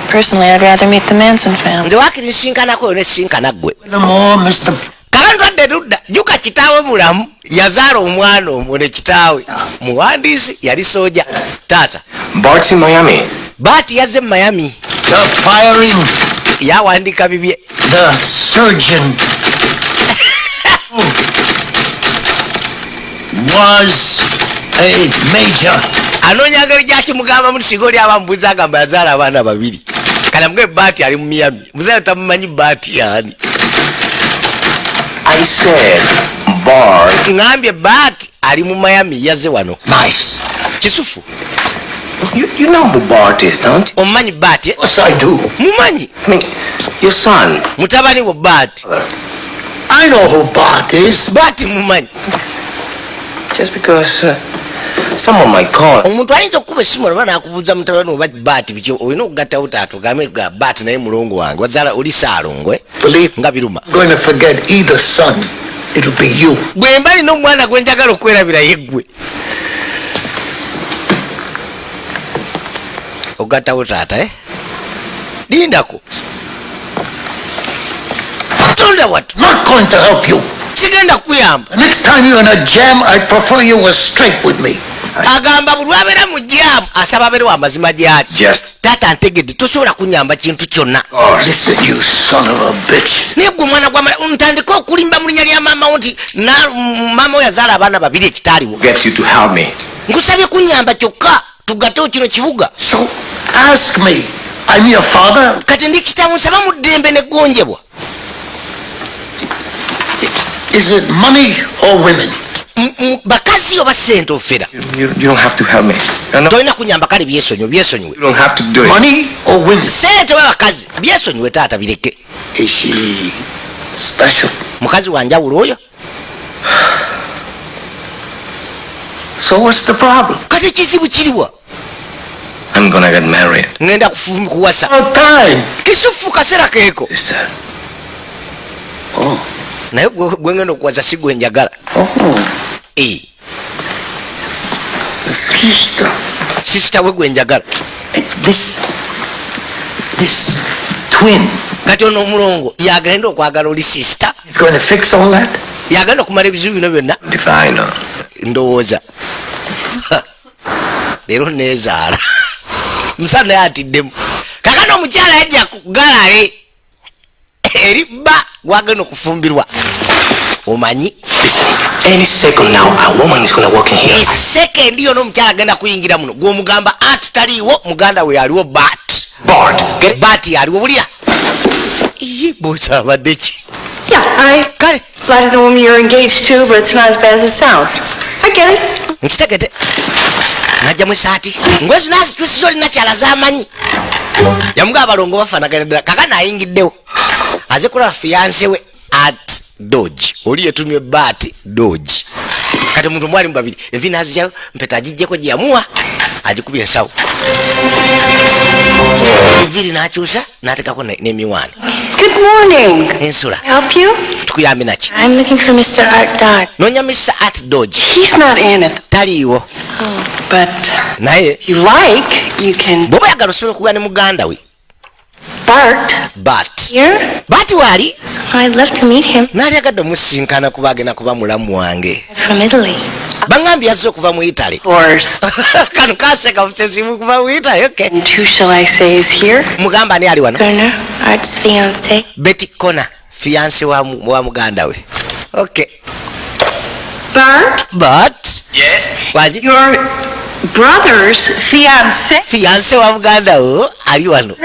Personally, I'd rather meet the Manson family. Nze waakiri nsinkanako ne sinkana ggwe. The more, Mr. Kale ntwadde tudda. Juka kitaawe mulamu yazaala omwana omwo ne kitaawe. Muwandiisi yali sooja. Taata. Bart's in Miami. Bart yazze Miami. The firing, Yawandiika bibye. the surgeon was a major. Anoonya ngeri gyakimugamba mu singa oli abamubuuza agamba yazaala abaana babiri. Kale mugwe Bart ali mu Miami. Muzaala tamumanyi Bart yaani. I said Bart. Ngambye Bart ali mu Miami yazze wano. Nice. Kisufu. You know who Bart is, don't you? Omumanyi Bart? Yes, I do. Mumanyi. I mean, your son. Mutabani wo Bart. I know who Bart is. Bart mumanyi. Just because someone might call. Omuntu ayinza okukuba essimu olaba n'akubuuza mutabani wo Bart biki olina okugattawo taata ogambe ga Bart naye mulongo wange wazaala oli Saalongwe Believe nga biruma. I'm going to forget either son. It'll be you. Gwe mbali n'omwana gwe njagala okwerabira yeggwe. Ogattawo taata lindako. Katonda wattu. Not going to help you. Sigenda kukuyamba. The next time you're in a jam, I'd prefer you were straight with me. Agamba buli lwabeera mu jaamu asaba abeere wa mazima gy'ali. Just. Taata antegedde tosobola kunyamba kintu kyonna. Oh, listen, you son of a bitch. Naye gwe mwana gwa ntandika okulimba mu linnya lya maama wo nti maama we yazaala abaana babiri ekitaaliwo. Get you to help me. Nkusabye kunyamba kyokka tugattewo kino kibuga. So, ask me. I'm your father. Kati ndi kitaamu nsaba mu ddembe n'eggonjebwa. Is it money or women? Bakazi oba ssente ofera. You don't have to help me. No. Tolina kunyamba kale byesonyiwe. You don't have to do it. Money or women? Ssente oba bakazi byesonyiwe taata bireke. Is she special? Mukazi wa njawulo oyo. So what's the problem? Kati ekizibu kiriwa. I'm gonna get married. Ngenda kuwasa. What time? Kisufu kaseera keeko. Sister. Oh. Naye gwe ngenda okuwasa si gwe njagala. Oh. Sister. Sister we gwe njagala. This twin. Kati ono omulongo yagenda okwagala oli sister. He's going to fix all that? Yagenda okumala ebizibu bino byonna. Divine. Ndowooza. Leero neezaala. Musana naye atiddemu. Kakano omukyala yajja kugalale. Eri bba gwagenda okufumbirwa. Omanyi? Any second now, a woman is gonna walk in here. Second yo n'omukyala agenda kuyingira muno. Gw'omugamba ati taliiwo muganda we aliwo Bart. Bart aliwo bulira. Iyi bosi abadde ki? Yeah, I Kale. flattered the woman you're engaged to, but it's not as bad as it sounds. I get it. Nkitegete. Najjamu esaati. Ngwezo nazikyusiza olina kyala z'amanyi. Yamuga abalongo bafaanagana ddala. Kakano ayingiddewo. Aze kulaba fiyanse we at Dodge. Oli yetumye Bart Dodge. Kati omuntu mwali mu babiri. Envi nazigyayo mpeta agiggyeko gye yamuwa. Agikubye ensawo. Enviri n'akyusa n'ateekako n'emiwaani. Good morning. Ensula. Help you? Tukuyambe naki? I'm looking for Mr. Art Dodge. Noonya Mr. Art Dodge. He's not in it, Taliiwo. but Naye if you like, you can. bw'oba yagala osobola okugula ne muganda we. Bart. Here? Bart waali? I'd love to meet him. Naali agadde omusinkana kuba agenda kuba mulamu wange. From Italy. Bangambye yazze okuva mu Italy. Of course. Kano kaaseka busesimu kuva mu Italy, okay. And who shall I say is here? Mugamba ani ali wano? Garner, Art's fiance. Betty Connor, fiance wa muganda we. Okay. But Yes? waji Your brother's fiancé. fiance wa muganda wo ali wano.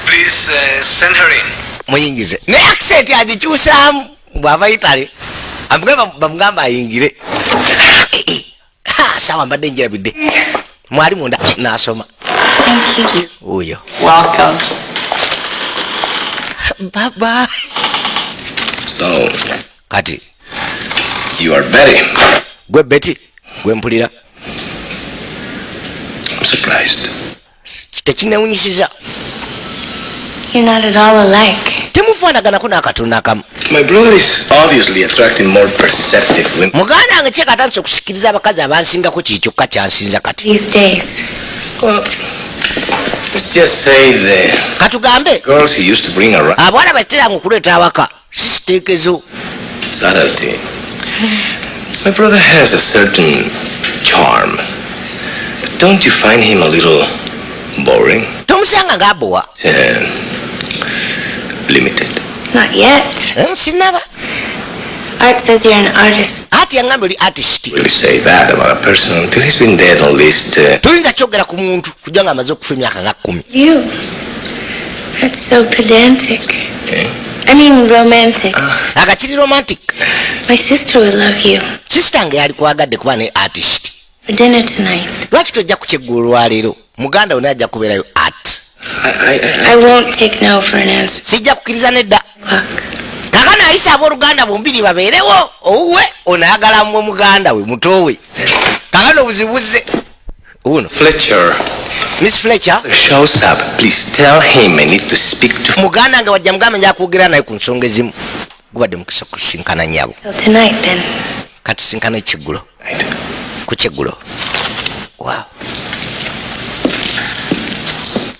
Please send her in. Muyingize. Ne accent agikyusamu bw'ava Italy. Amugamba bamugamba ayingire. Sawa mbadde njirabidde. Mwali munda n'asoma. Thank you. Oyo. Welcome. Bye-bye. So, Kati you are Betty. gwe Betty gwe mpulira. I'm surprised. Tekinewunyisiza. You're not at all alike. Temufaanaganako n'akatundu akamu. My brother is obviously attracting more perceptive women. Muganda wange kyeka atandise okusikiriza abakazi abansingako kyekyoka kyansinza kati. These days. Well, let's just say the Katugambe girls he used to bring around abawala bateranga okuleeta awaka sisiteekezo. Saturday. My brother has a certain charm. Don't you find him a little boring? Tomusanga ng'abowa. Limited. Not yet. Sinaba. Art says you're an artist. Ati yangambe oli artist. Really say that about a person until he's been dead at least. Tuyinza kyogera ku muntu kujja nga amaze okufa emyaka nga 10. You. That's so pedantic. Okay. I mean romantic. Agakiri romantic. My sister will love you. Sister nge yali kwagadde kuba ne artist. For dinner tonight. Lwaki tojja kukyeggulo olwaleero? Muganda wonna ajja kubeerayo art. I won't take no for an answer. Sijja kukkiriza nedda. Clock. Kakano ayisa abooluganda bombiri babeerewo. Owuwe onayagala mwe muganda we muto we. Kakano buzibuze. Uno. Fletcher. Miss Fletcher. Shows up. Please tell him I need to speak to him. Muganda nge wajja mugambe nja kwogera naye ku nsonga ezimu. Gubadde mukisa kusinkana nnyabo. Till tonight then. Katusinkana ekiggulo. Right. Ku kyeggulo. Wow.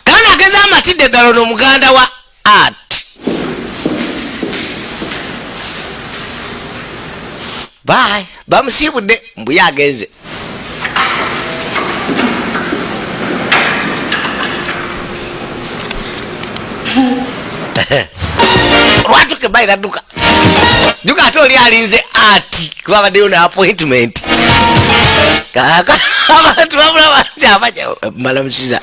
Kana ageza amatidde ddala ono muganda wa art. Bye. Bamusiibudde mbuye agenze. Lwatuke bayi nadduka. Duka ate oli alinze art kuba baddeyo ne appointment. Kaka abantu babula bati abaja malamusiza.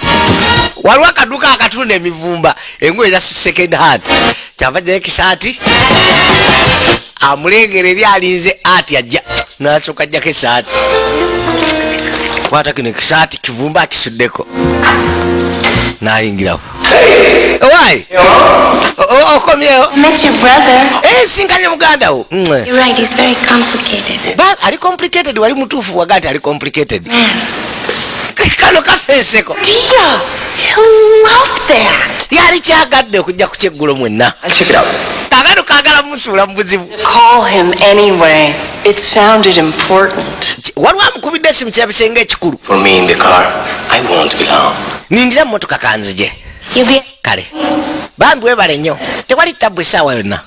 Waliwo akaduka akatunda emivumba engoye za second hand. Kyavajayo ekisaati. Amulengera eri alinze art ajja. N'asooka ajjako esaati. Kwata kino ekisaati kivumba akisuddeko. N'ayingirawo. Why? Okomyewo. I met your brother. Sinkanye muganda wo. You're right, he's very complicated. Ba ali complicated wali mutuufu wagati ali complicated. Man. Kano kafeeseko. Dia, he'll love that. Yali kyagadde okujja ku kyeggulo mwenna. I'll check it out. Kakano kaagala musuula mu buzibu. Call him anyway. It sounded important. Waliwo amukubidde esimu kirabise ng'ekikulu. For me in the car, I won't be long. Ningira mu mmotoka kanzije. You'll be... Kale. Bambi webale nnyo. Tewali ttabu essaawa yonna.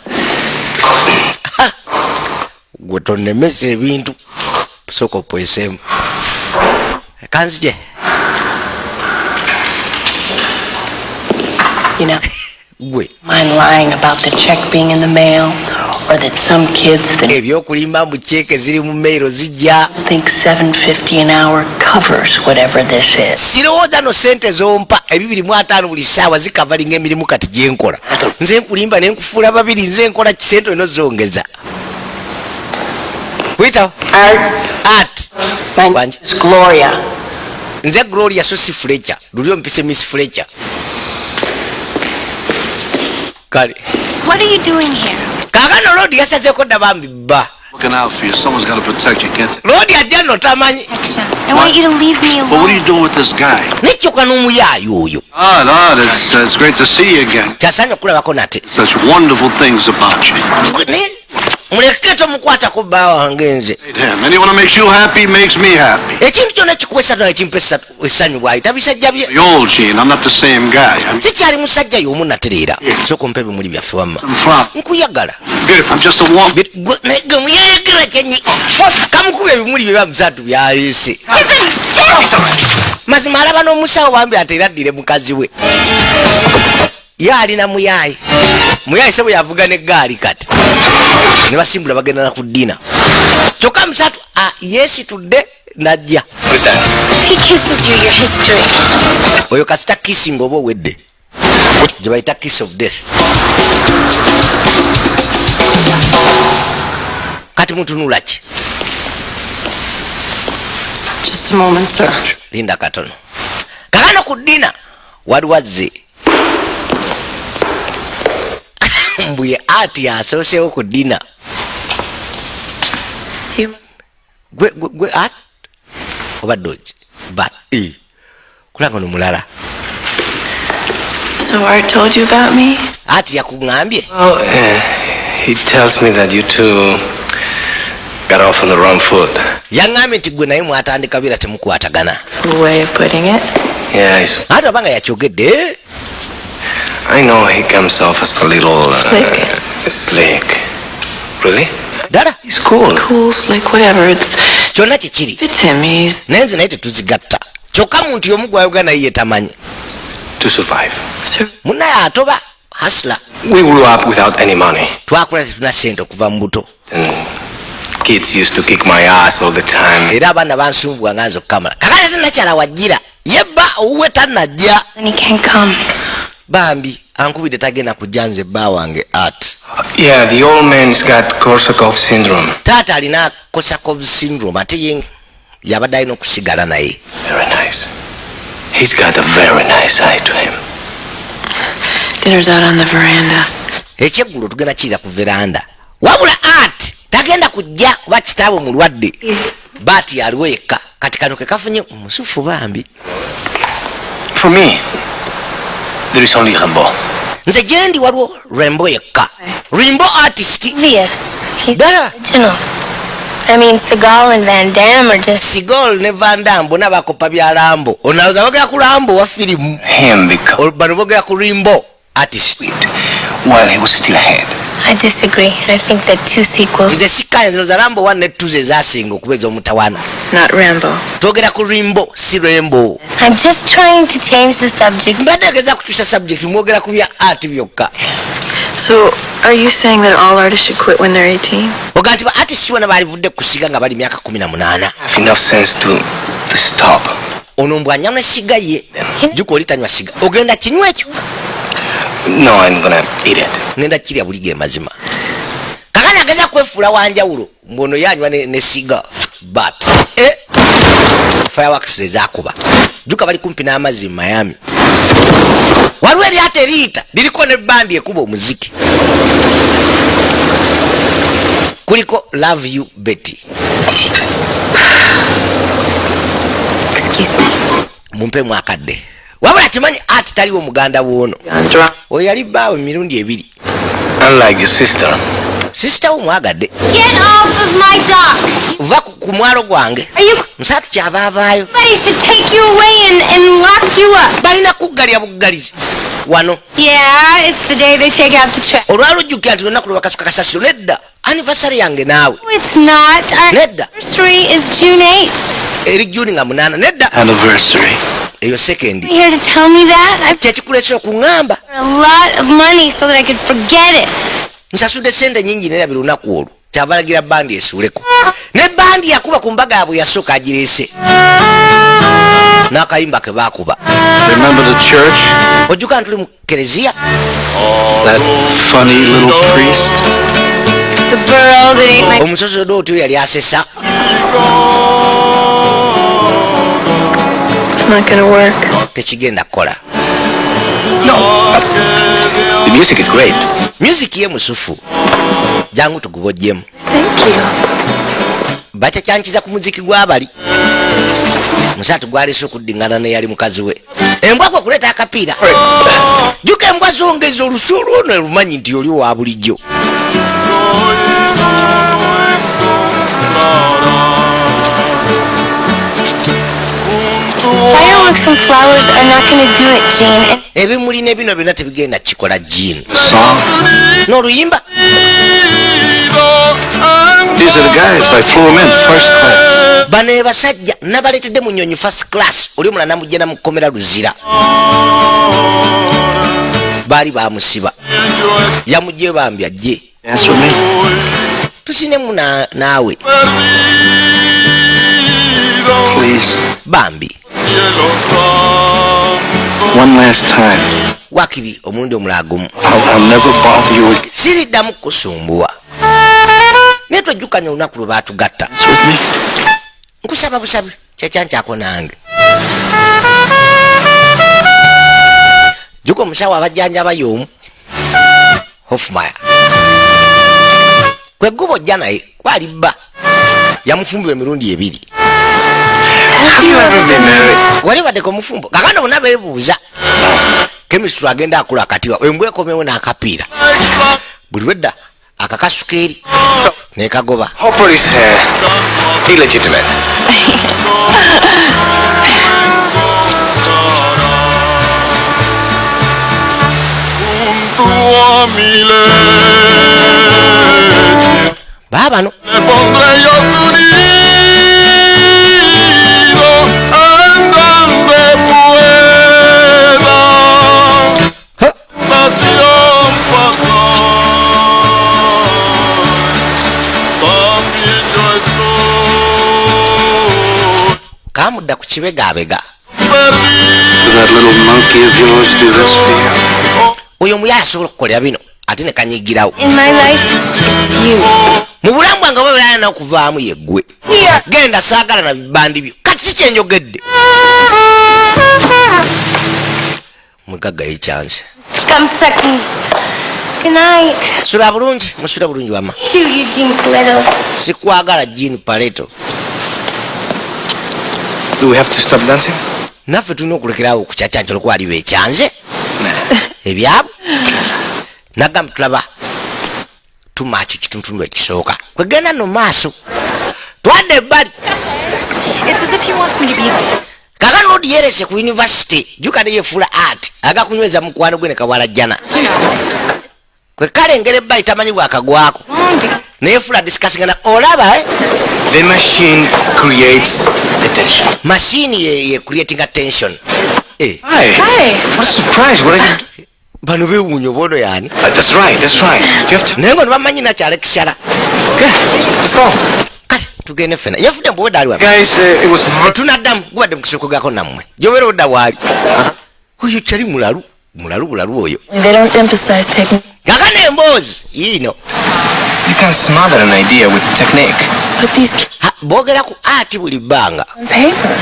Gwe tonnemesa ebintu. Sooka opweseemu. Kanzije. You know, Gwe. mind lying about the check being in the mail, or that some kids that Ebyokulimba mu cheeke ziri mu mailo zijja. think $7.50 an hour covers whatever this is. Sirowooza no sente zompa 250 buli ssaawa zikavalinga emirimu kati gye nkola. Nze nkulimba ne nkufuula babiri nze nkola kisente eno zongeza. Wita art. My Wanji. name is Gloria. Nze Gloria so si Fletcher. Lulyo mpise Miss Fletcher. Kale. What are you doing here? Kaagano Lodi yasazeko dda bambi bba. Looking out for you. Someone's got to protect you, can't they? Lodi ajja nno tamanyi. Action. I want you to leave me alone. But what are you doing with this guy? Nekyoka n'omuyaayo oyo. Odd. It's great to see you again. Kyasanya okulabako nate. Such wonderful things about you. Muleke tomukwatako bba wange nze. Him. Anyone who makes you happy makes me happy. Ekintu kyonna ekikuwesa ddala ekimpesa essanyu bwayi tabisajja bye. The old Gene. I'm not the same guy. I'm Sikyali musajja y'omu natereera. Sooka ompe ebimuli byaffe wamma. from. Nkuyagala. Beautiful. I'm just a woman. Gwe muyayagala kyenyi. Kamukuba ebimuli bye bamusatu byaleese. Mazima alaba n'omusawo bambi ate era addire mukazi we. Ye alina muyaayi. muyayise bwe yavuga n'eggaali kati ne basimbula bagenda na ku ddina kyokka musatu yeesitudde najja. He kisses you, your history. Oyo kasita kissing oba owedde gye bayita kiss of death. Kati mutunula ki? Just a moment, sir. Linda katono. Kakano ku ddina waliwo azze mbuye ati asoosewo ku ddina. Gwe at obadde oki but kulanga no mulala. So Art told you about me? Ati yakuŋŋambye? Oh, he tells me that you two got off on the wrong foot. Yaŋŋambye nti gwe naye mwatandika bira temukwatagana. That's a way of putting it. Yeah, ate obanga yakyogedde. I know he comes off as a little slick. Really? Dada? He's cool. Cool, slick, whatever. It's Kyonna kikiri. fits him. He's Nenze naye tetuzigatta. Kyokka muntu y'omu gw'ayogera naye ye tamanyi. To survive. Munnaye atoba hasla. We grew up without any money. Twakula tetuna ssente okuva mu buto. And kids used to kick my ass all the time. Era abaana bansumbuwa nga nze okukamala. Kakati ate nakyala wajjira. Yebba owuwe tannajja. And he can't come. Bambi ankubidde tagenda kujja nze bba wange Art. Yeah, the old man's got Korsakov syndrome. Taata alina Korsakov syndrome ate ye yabadde alina okusigala naye. Very nice. He's got a very nice eye to him. dinner's out on the veranda. Ekyeggulo tugenda kiyira ku veranda. Wabula Art tagenda kujja kuba kitaawe mulwadde. Baati aliwo yekka kati kano ke kafunye musufu bambi. For me, there is only Rambo. Nze gyendi waliwo Rambo yekka. Rambo artist. Obvious. He's Dada. original. I mean, Seagal and Van Damme are just... Seagal ne Van Damme bonna bakopa bya Lambo. Onaweza bogera ku Lambo wa filimu. Him because Bano bogera ku Rambo artist. while he was still ahead. I disagree. I think that 2 sequels... Nze sikkaanya zino za Lambo 1 ne 2 ze zaasinga okubeeza omutawana. Not Rambo. Twogera ku Rambo si Rambo. I'm just trying to change the subject. Mbadde ageza kukyusa subject mwogera ku bya art byokka. So, are you saying that all artists should quit when they're 18? Oga nti ba artist bonna balivudde kusiga nga bali myaka 18. Have enough sense to stop. Ono mbwanya ne siga ye. Juko olitanywa siga. Ogenda kinywa ekyo? No, I'm gonna eat it. Ngenda kirya buli ge mazima. Kakana ageza kwefuula wanjawulo. Mbono yanywa ne siga. But fireworks ezaakuba. Juka bali kumpi n'amazzi mu Miami. Waliwo eryato eriyita liriko ne bandi ekuba omuziki. Kuliko Love You Betty. Excuse me. Mumpe mwakadde. Wabula kimanyi Art taliwo muganda woono. Oyo yali bbaawe mirundi 2. Unlike your sister. Sister wo mwagadde. Get off of my dock! Va ku mwalo gwange. Are you... Musatu kyava avaayo. Somebody should take you away and lock you up. Balina kuggalya buggalizi. Wano. Yeah, it's the day they take out the trash. Olwalo ojjukira nti lunaku lwe bakasuka kasasiro nedda. Anniversary yange naawe. No, it's not. Our Nedda. anniversary is June 8th. Eri June nga 8 nedda. Anniversary. Eyo second. You here to tell me that? I've Kyekikuleese okuŋŋamba. a lot of money so that I could forget it. Nsasudde sente nnyingi nerabye lunaku olwo. Kyavalagira bandi esuuleko. Ne bandi yakuba ku mbaga yaabwe yasooka agireese. N'akayimba ke baakuba. Remember the church? Ojjuka ntuli mu kereziya. That funny little priest? The burro that ate my... Omusosodooti oyo yali asesa. It's not gonna work. Tekigenda kukola. The music is great. Music ye musufu. Jangu tugubojjemu. Thank you. Bakyakyankiza ku muziki gw'abali. Musatu gwaleese okuddingana ne yali mukazi we. Embwa gwe kuleeta akapiira. Juka embwa zongeza olusu olwo ne lumanyi nti oli wa bulijjo. Fireworks and flowers are not going to do it, Jean. And Ebimuli ne bino byonna tebigenda kikola Jean. Song? N'oluyimba. These are the guys. I flew them in first class. Bano basajja nabaleetedde mu nnyonyi first class. Oli omulala namujja namukkomera luzira. baali bamusiba yamugye bambi ajje Dance with me? tusinemu naawe Please. bambi One last time. wakiri omulundi omulala gumu I'll never bother you again. siriddamu kusumbuwa naye twejjukanya olunaku lwe baatugatta Dance with me? nkusaba busabi kyekyankyako nange juka omusawo abajjanjaba y'omu hofmaya kweguba ojja naye kwali bba yamufumbira emirundi ebiri Have you ever been married? wali baddeko omufumbo kakanda bonna beebuuza kemisitule agenda akula akatiwa embwa ekomewo n'akapiira buli lwedda akakasuka eri nekagoba Hopper is illegitimate. baabano kamudda ku kibegabega Did that little monkey of yours do this for you? oyo muyaya asobola okukolera bino ate ne kanyigirawo In my life, it's you. mu bulamu bwange oba birala n'okuvaamu yeggwe genda saagala na bibandi byo kati si kyenjogedde mugagga yekyanze Come sucking. Good night. sula bulungi musula bulungi wama To Eugene Coletto. sikwagala Jean Pareto Do we have to stop dancing? naffe tulina okulekerawo okukyakyanjalo kwaliwo ekyanze ebyabo nagamba tulaba tumaki kituntundu ekisooka kwegenda no maaso twadde ebbali It's as if he wants me to be like this. kakano odi yerese ku university juka ne yefuula art agakunyweza mukwano gwe ne kabwala jana kwe kalengera ebbali tamanyi bwakagwako neyefuula discussing na olaba The machine creates the tension. mashini ye creating attention Hi. What a surprise. What are you doing? bano bewuunyo bono yani That's right. That's right. You have to. naye ngo nebamanyi nakyala ekisala Okay. Let's go. kati tugende fena yafudde mbubedde ali Guys, it was tunaddamu gubadde mukisoko gako nammwe gyobeera odda waali oyo kyali mulalu oyo They don't emphasize technique. kakana emboozi yiino You can smother an idea with technique. But these kids boogera ku ati buli bbanga on paper.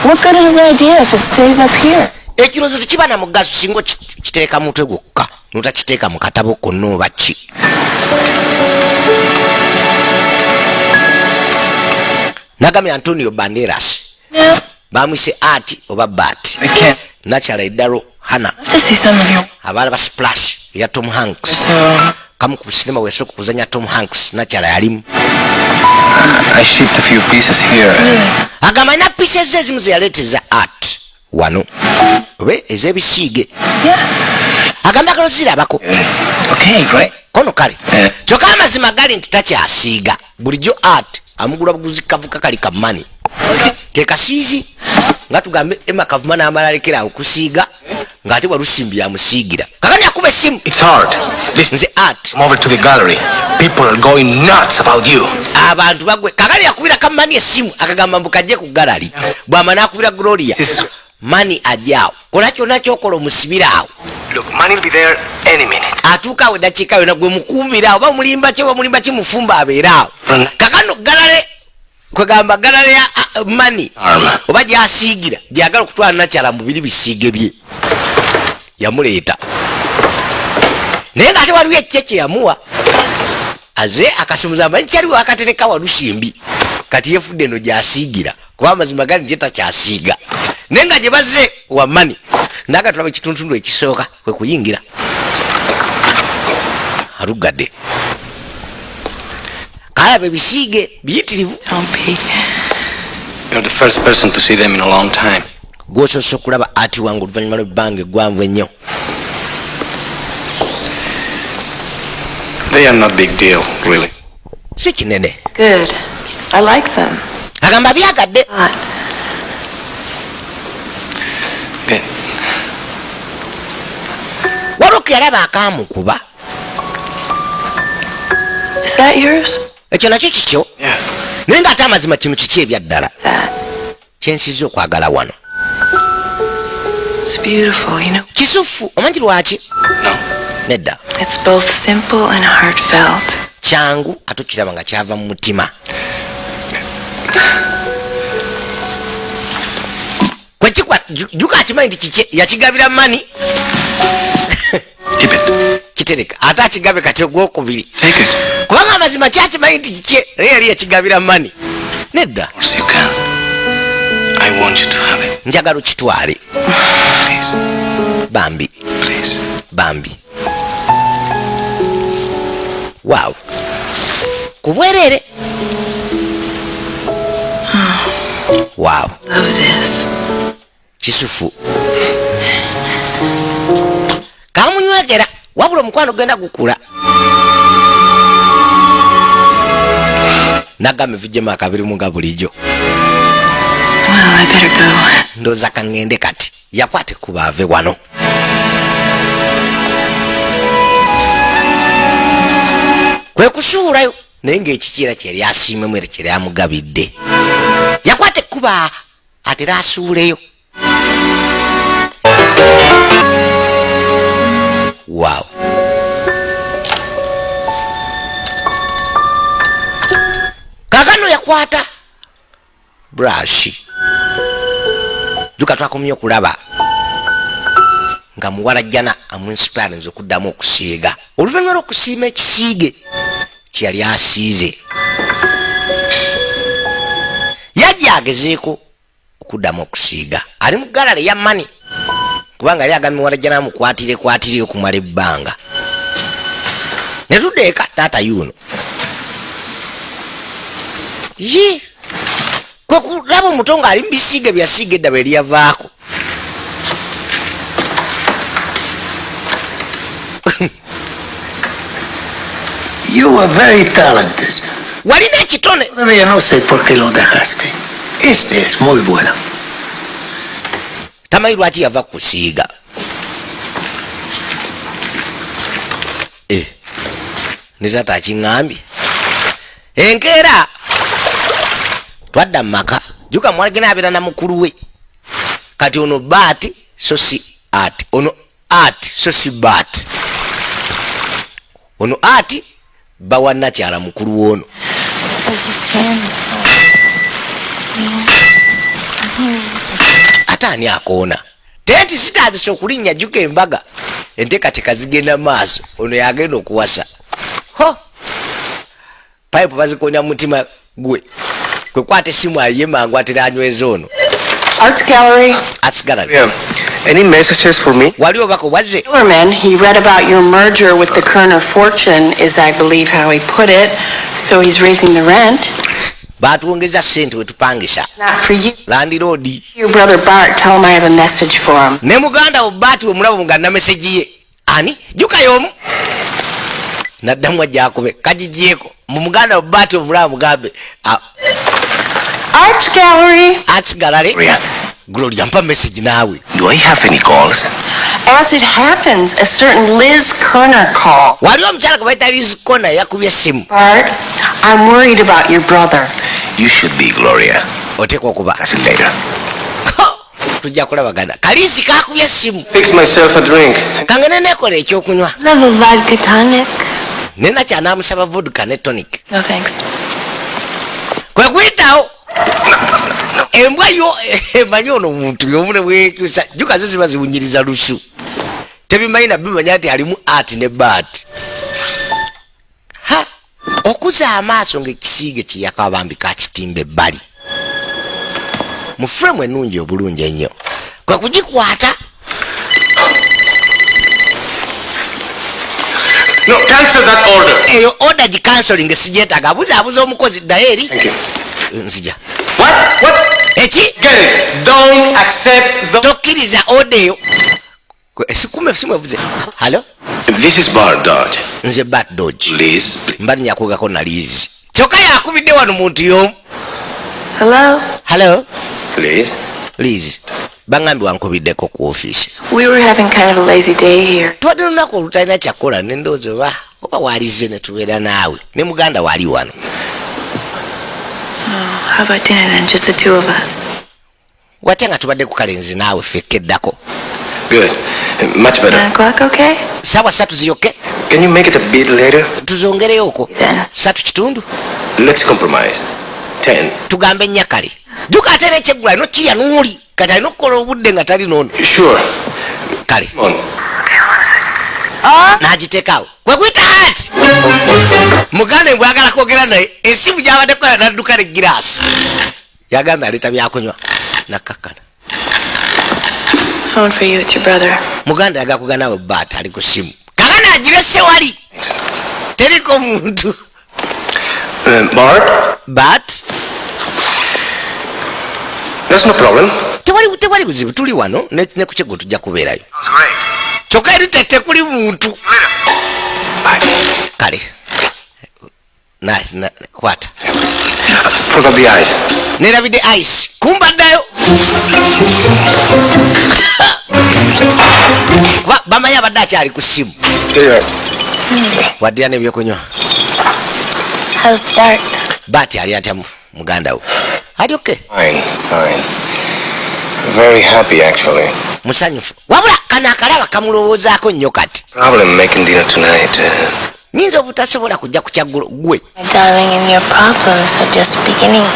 What good is an idea if it stays up here? ekirowoozo tekiba na mugaso singa kiteeka mutwe gwokka notakiteeka mu katabo konna oba ki nagambye Antonio Banderas No. bamwise ati oba baati I can't. nakyala eddalo hana To see some of you. abaana ba splash eya Tom Hanks So, kamu ku sinema wesooka kuzanya Tom Hanks nakyala yalimu I shipped a few pieces here. agamba alina pieces ze ezimu zeyaleeteza art wano obe ez'ebisiige yeah. agamba akalo zirabako Okay, great. kono kale Eh. kyokka amazima gali nti takyasiiga bulijjo art amugula buguzi kavuka kali kamani ke kasiizi nga tugambe Emma Kavuma n'amala alekera okusiiga ng'ate Walusimbi yamusiigira kakani akuba essimu It's hard. Listen, nze art come over to the gallery. People are going nuts about you. abantu bagwe kakali yakubira kamani essimu akagamba mbukajje ku gallery bw'amana akubira Gloria This is. mani ajjaawo kola kyonna kyokola omusibiraawo Look, money will be there any minute. atuukaawo eddakiika yonna gwe mukumbiraawo oba mulimba ki oba mulimba ki mufumba abeeraawo kakano galale kwegamba galale ya mani Arma. oba gyasiigira gyagala okutwala nakyala mu biri bisiige bye yamuleeta naye ng'ate waliwo ekye kye yamuwa aze akasumuza amanyi kyaliwo akatereka Walusimbi kati yefudde eno gyasiigira kuba amazima gali nje takyasiiga naye nga gye bazze wamani naga tulaba ekituntundu ekisooka kwe kuyingira alugadde kalaba ebisiige biyitirivu Don't be. You're the first person to see them in a long time. gwosoose okulaba ati wange oluvannyuma lw'ebbanga eggwanvu ennyo They are not big deal, really. si kinene Good. I like them. agamba byagadde Okay. waliwo Doc yalaba akamukuba. Is that yours? Ekyo nakyo kikyo. Yeah. Naye nga ate amazima kino kiki ebyaddala. That. Kyensiza okwagala wano. It's beautiful, you know. Kisufu, omanyi lwaki? No. Nedda. It's both simple and heartfelt. Kyangu ate kiraba nga kyava mu mutima. Kwekikwa juka akimanyi nti kiki yakigabira mani. Keep it. Kitereka ate akigabe kati ogwokubiri. Take it. Kubanga amazima kyakimanyi nti kiki naye yali yakigabira mani. Nedda. Of course you can. I want you to have it. Njagala okitwale. Please. Bambi. Please. Bambi. Wow. Kubwerere. Wow. Love this. Kisufu. Kamunywegera wabula omukwano genda gukula. Nagame vijema akabiri munga bulijjo. Well, I better go. Ndoza kangende kati. Yakwate kuba ave wano. Kwe kusuulayo naye ng'ekikiira kyeri asiime mwere kyeri amugabidde. Yakwate kuba atera asuuleyo. Wow. Kakano yakwata brush. Juka twakomye okulaba nga muwala jjana amuinspire nze okuddamu okusiiga. Oluvannyuma lw'okusiima ekisiige kyeyali asiize. Yajja agezeeko okuddamu okusiiga. Ali mu galale ya mani. Kubanga yali agambye muwala jjana amukwatire okumala ebbanga. Ne tuddeeka taata yuno. Ye. Kwe kulaba omuto ng'ali mu bisiige byasiiga edda bwe lyavaako. You are very talented. Walina ekitone. Todavía no sé por qué lo dejaste. Este es muy bueno. Tamanyi lwaki yava kusiiga. Ne taata akiŋŋambye. Enkeera twadda mu maka. Juka muwala gye n'abeera na mukulu we. Kati ono baati so si ati. Ono ati so si baati. Ono ati bawa nakyala mukulu w'ono. Ate ani akoona? Teeti sitaatisa okulinnya Juka embaga. Enteekateeka zigenda maaso. Ono yagenda okuwasa. Ho! Pipe bazikonya mutima gwe. Kwe kwata essimu ayiye mangu atera anyweza ono. Arts Gallery. Arts Gallery. Yeah. Any messages for me? Wali obako wazze? Hillerman, he read about your merger with the Kerner fortune, is I believe how he put it. So he's raising the rent. Baatuwongeza ssente we tupangisa. Not for you. Landiroodi. Your brother Bart, tell him I have a message for him. Ne muganda wo Baati we mulabo nga na meseji ye. Ani? Juka y'omu. Naddamu ajja akube. Kagigyeko. Mu muganda wo Baati we mulabo mugambe. Arts Gallery. Arts Gallery. Gloria, mpa message naawe. Do I have any calls? As it happens, a certain Liz Kerner called. Waliwo omukyala gwe bayita Liz Kerner yakubye essimu. Bart, I'm worried about your brother. You should be, Gloria. Oteekwa okuba. I'll see you later. Tujja kulabagana. Kalisi kakubye essimu. Fix myself a drink. Kangene nekola ekyokunywa. Love a vodka tonic. Nena kyanamusaba vodka ne tonic. No thanks. Kwe kuyitawo. Embwa yo emanyi ono omuntu y'omune bwekyusa. Juka zo ziba ziwunyiriza lusu. Tebimanyi na bimanya nti alimu ati ne baati. Ha! Okuza amaaso ng'ekisiige kye yakabambi kakitimba ebbali. Mu frame ennungi obulungi ennyo. Kwe kugikwata. No, cancel that order. Eyo order gikansoling sigyetaaga. Abuzaabuza omukozi ddayo eri. Thank you. Nzija. What? Eki? Get it. Don't accept the... Tokkiriza order eyo. Sikume simu evuze. Hello? This is Bart Dodge. Nze Bart Dodge. Liz. Mbali nyakwegako na Liz. Kyokka yakubidde wano muntu y'omu. Hello? Hello? Liz. Liz. bangambi wankubiddeko ku office. We were having kind of a lazy day here. Twadde lunaku olutalina kyakola n'endowooza oba walize ne tubeera naawe ne muganda wali wano. Oh, how about dinner then, just the two of us? Wate nga tubadde ku kalenzi naawe fekkeddako. Good. Much better. 9 o'clock, okay? Sawa 3 ziyoke? Can you make it a bit later? Tuzongereyoko. Then. 3 kitundu? Let's compromise. 10. Tugambe nnya kale. Duka atere ekyeggula ino kirya n'oli kati alina okukola obudde nga tali noono. Sure. Kale. Come on. N'agiteekawo. Kwe kuyita ati. Muganda mbwagala kwogera naye ensibu gy'abadde kukola n'adduka n'eggiraasi. Yagamba aleeta byakunywa nakkakkana. Phone for you, it's your brother. Muganda yagala kugana nawe baata ali ku simu. Kakana agirese wali. Teriko muntu. Bart? But That's no problem. tewali buzibu tuli wano ne ku kyeggo tujja kubeerayo. Kyokka eri tekuli muntu. Kale. Nice. Kwata. Forgot the eyes. Nerabidde ice. Kumbaddayo. Bamanyi abadde akyali ku simu. Waddira n'ebyokunywa. How's Bart? Bart ali atya muganda wo? Ali okay? Fine. Very happy, actually. Musanyufu. Wabula kana akalaba kamulowoozaako nnyo kati. Problem making dinner tonight. Nyinza obutasobola kujja ku kyaggulo gwe. My darling, and your problems are just beginning.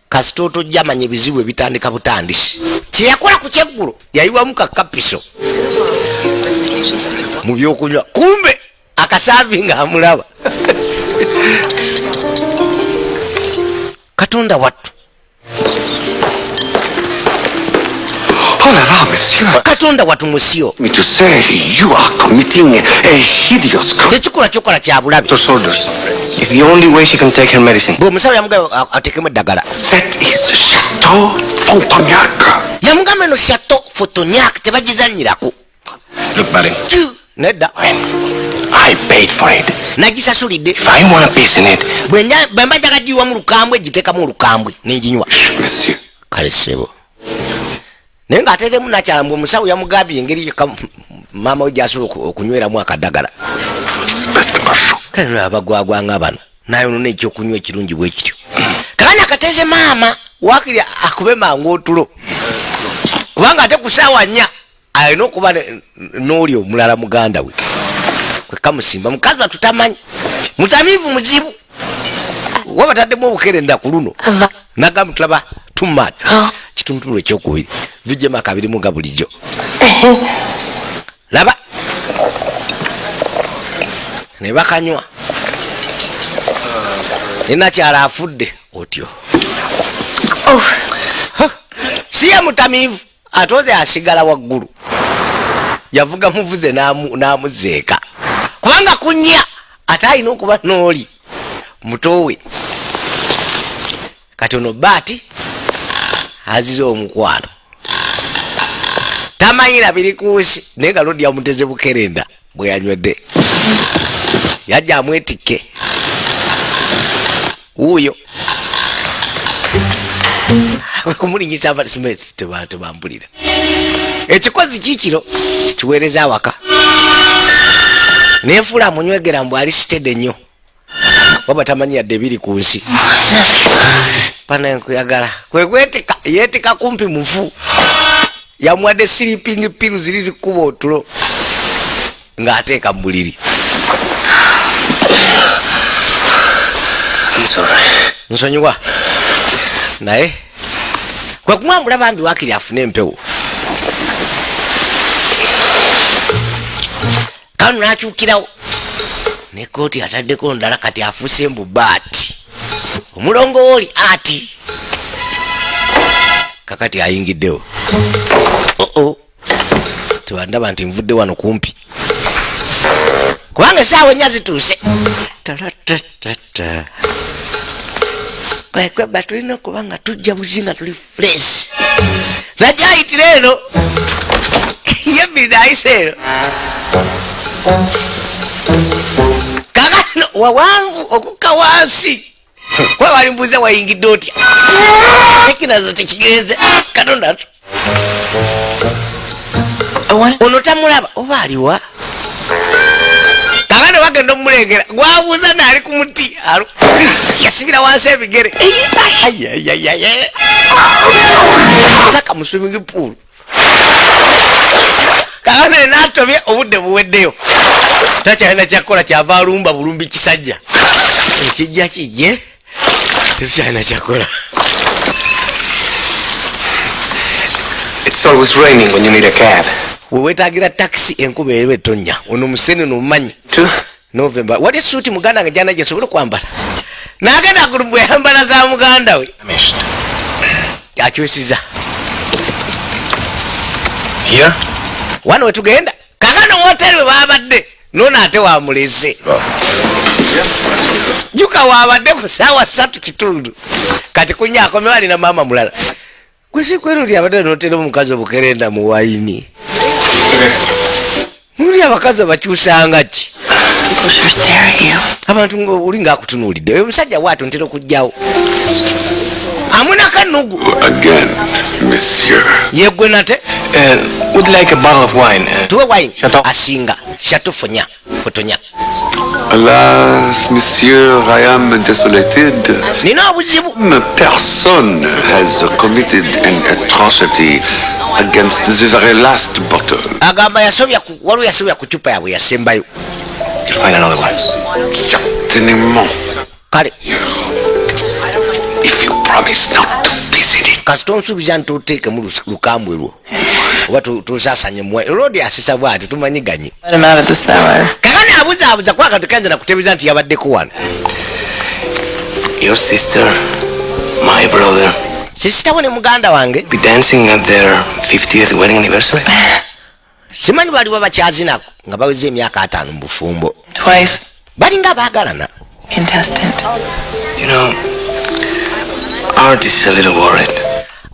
Kasita otojja manya ebizibu ebitandika butandisi. Kye yakola ku kyeggulo yayiwamu kakapiso mu byokunywa. Kumbe akasaavi nga amulaba. Katonda wattu. Oh la la, monsieur. Katonda wattu musio. Me to say you are committing a hideous crime. Ekikola kyokola kya bulabe. Those orders. It's the only way she can take her medicine. Bw'omusawo yamugamba ateekemu eddagala. That is Chateau Frontenac. Yamugamba eno Chateau Frontenac tebagizannyirako. Look, buddy. Nedda. I paid for it. Nagisasulidde. If I want a piece in it. Bwe mba njagala giwa mu lukambwe giteekamu olukambwe n'eginywa. Monsieur. Kale ssebo. Naye ng'ateeremu nakyala mbwe omusawo yamugambye engeri maama we gy'asobola okunyweramu akaddagala. Kale nabagwagwanga bano nayonona ekyokunywa ekirungi bwe kityo. Kakanya akateeze maama waakiri akube mangu otulo. Kubanga ate ku ssaawa 4 alina okuba n'oli omulala muganda we. Kwe kamusimba mukazi batutamanyi. Mutamiivu muzibu. Waba taddemu obukerenda ku luno. Nagamba tulaba too much. Kitundutundu ekyokubiri. Vijjemu akabirimu nga bulijjo. Laba. Ne bakanywa. Nenakyala afudde otyo. Si ye mutamiivu atoze asigala waggulu. Yavuga muvuze n'amuzeeka. Kubanga kunnya ate alina okuba n'oli mutowe. Kati ono Baati azize omukwano. Tamanyira biri kuusi naye nga lodi yamuteze bukerenda bwe yanywedde. Yajja amwetikke. Uyo. Kumulinyisa abasimenti tebampulira. Ekikozi kiikiro kiweereza awaka. Nenfula amunywegera mbw alisitedde nnyo. Waba tamanyi yadde biri ku nsi. Pana nkuyagala. Kwekwetika yeetika kumpi mufu. Yamuwadde sleeping pills ziri zikuba otulo. Ng'ateeka mu buliri. Nsonyiwa. Naye kwe kumwambula bambi waakiri afune empewo. Kano n'akyukirawo. Ne kooti ataddeko ndala kati afuuse mbu Baati. Omulongo w'oli ati. Kakati ayingiddewo. Tebandaba nti nvudde wano kumpi. Kubanga essaawa 4 zituuse. Kwekwe tulina okuba nga tujja buzi nga tuli fresh. Nakyayitira eno. Yebbiri nayise eno. Kakano wawanvu okukka wansi. Kuba bali mbuuza wayingidde otya. Ekinazo tekigenze. Katonda tu. ono tamulaba oba aliwa kakano bagenda omulengera gwabuuza naali ku muti yasibira wansi ebigere taka mu swimming pool kakano natobye obudde buweddeyo takyalina kyakola kyava alumba bulumbi kisajja ekijja kijje tekyalina kyakola. It's always raining when you need a cab. Wewetagira taxi enkuba ewe tonya ono musene no manyi November wali suti muganda nga jana jesobolo kwambala nagenda kulubwe yambala za muganda we akyosiza Here? wano wetugenda kakano hotel we babadde nona ate wa muleze juka wabadde ku sawa 3 kitundu kati kunyako mewali na mama mulala kwesi kwero lya badde notero mukazi obukerenda mu waini muri abakazi bakyusanga ki People sure stare at you. abantu ngo ulinga akutunulidde oyo musajja watu ntero kujjawo amuna kanugu Again, monsieur. yegwe nate Would like a bottle of wine. tuwe wine Chateau. asinga chateau fotonya Alas, monsieur, I am desolated. nina obuzibu Person has committed an atrocity against the very last bottle. agamba waliwo yasobya ku cupa yabwe yasembayo You'll find another one. Certainement. kale If you promise not to visit it. kasita onsuubiza nti oteeke mu lukambwe lwo oba tusasanye muwa olodi asisa bwati tumanyiganye Let him out of the cellar. kakani abuzaabuza kwaka tukenze nakutebiza nti yabaddeko wano Your sister, my brother, sisitawo ne muganda wange be dancing at their 50th wedding anniversary? simanyi baliwo bakyazina nga baweza emyaka 5 mu bufumbo Twice. balinga baagalana Contestant. You know, Art is a little worried.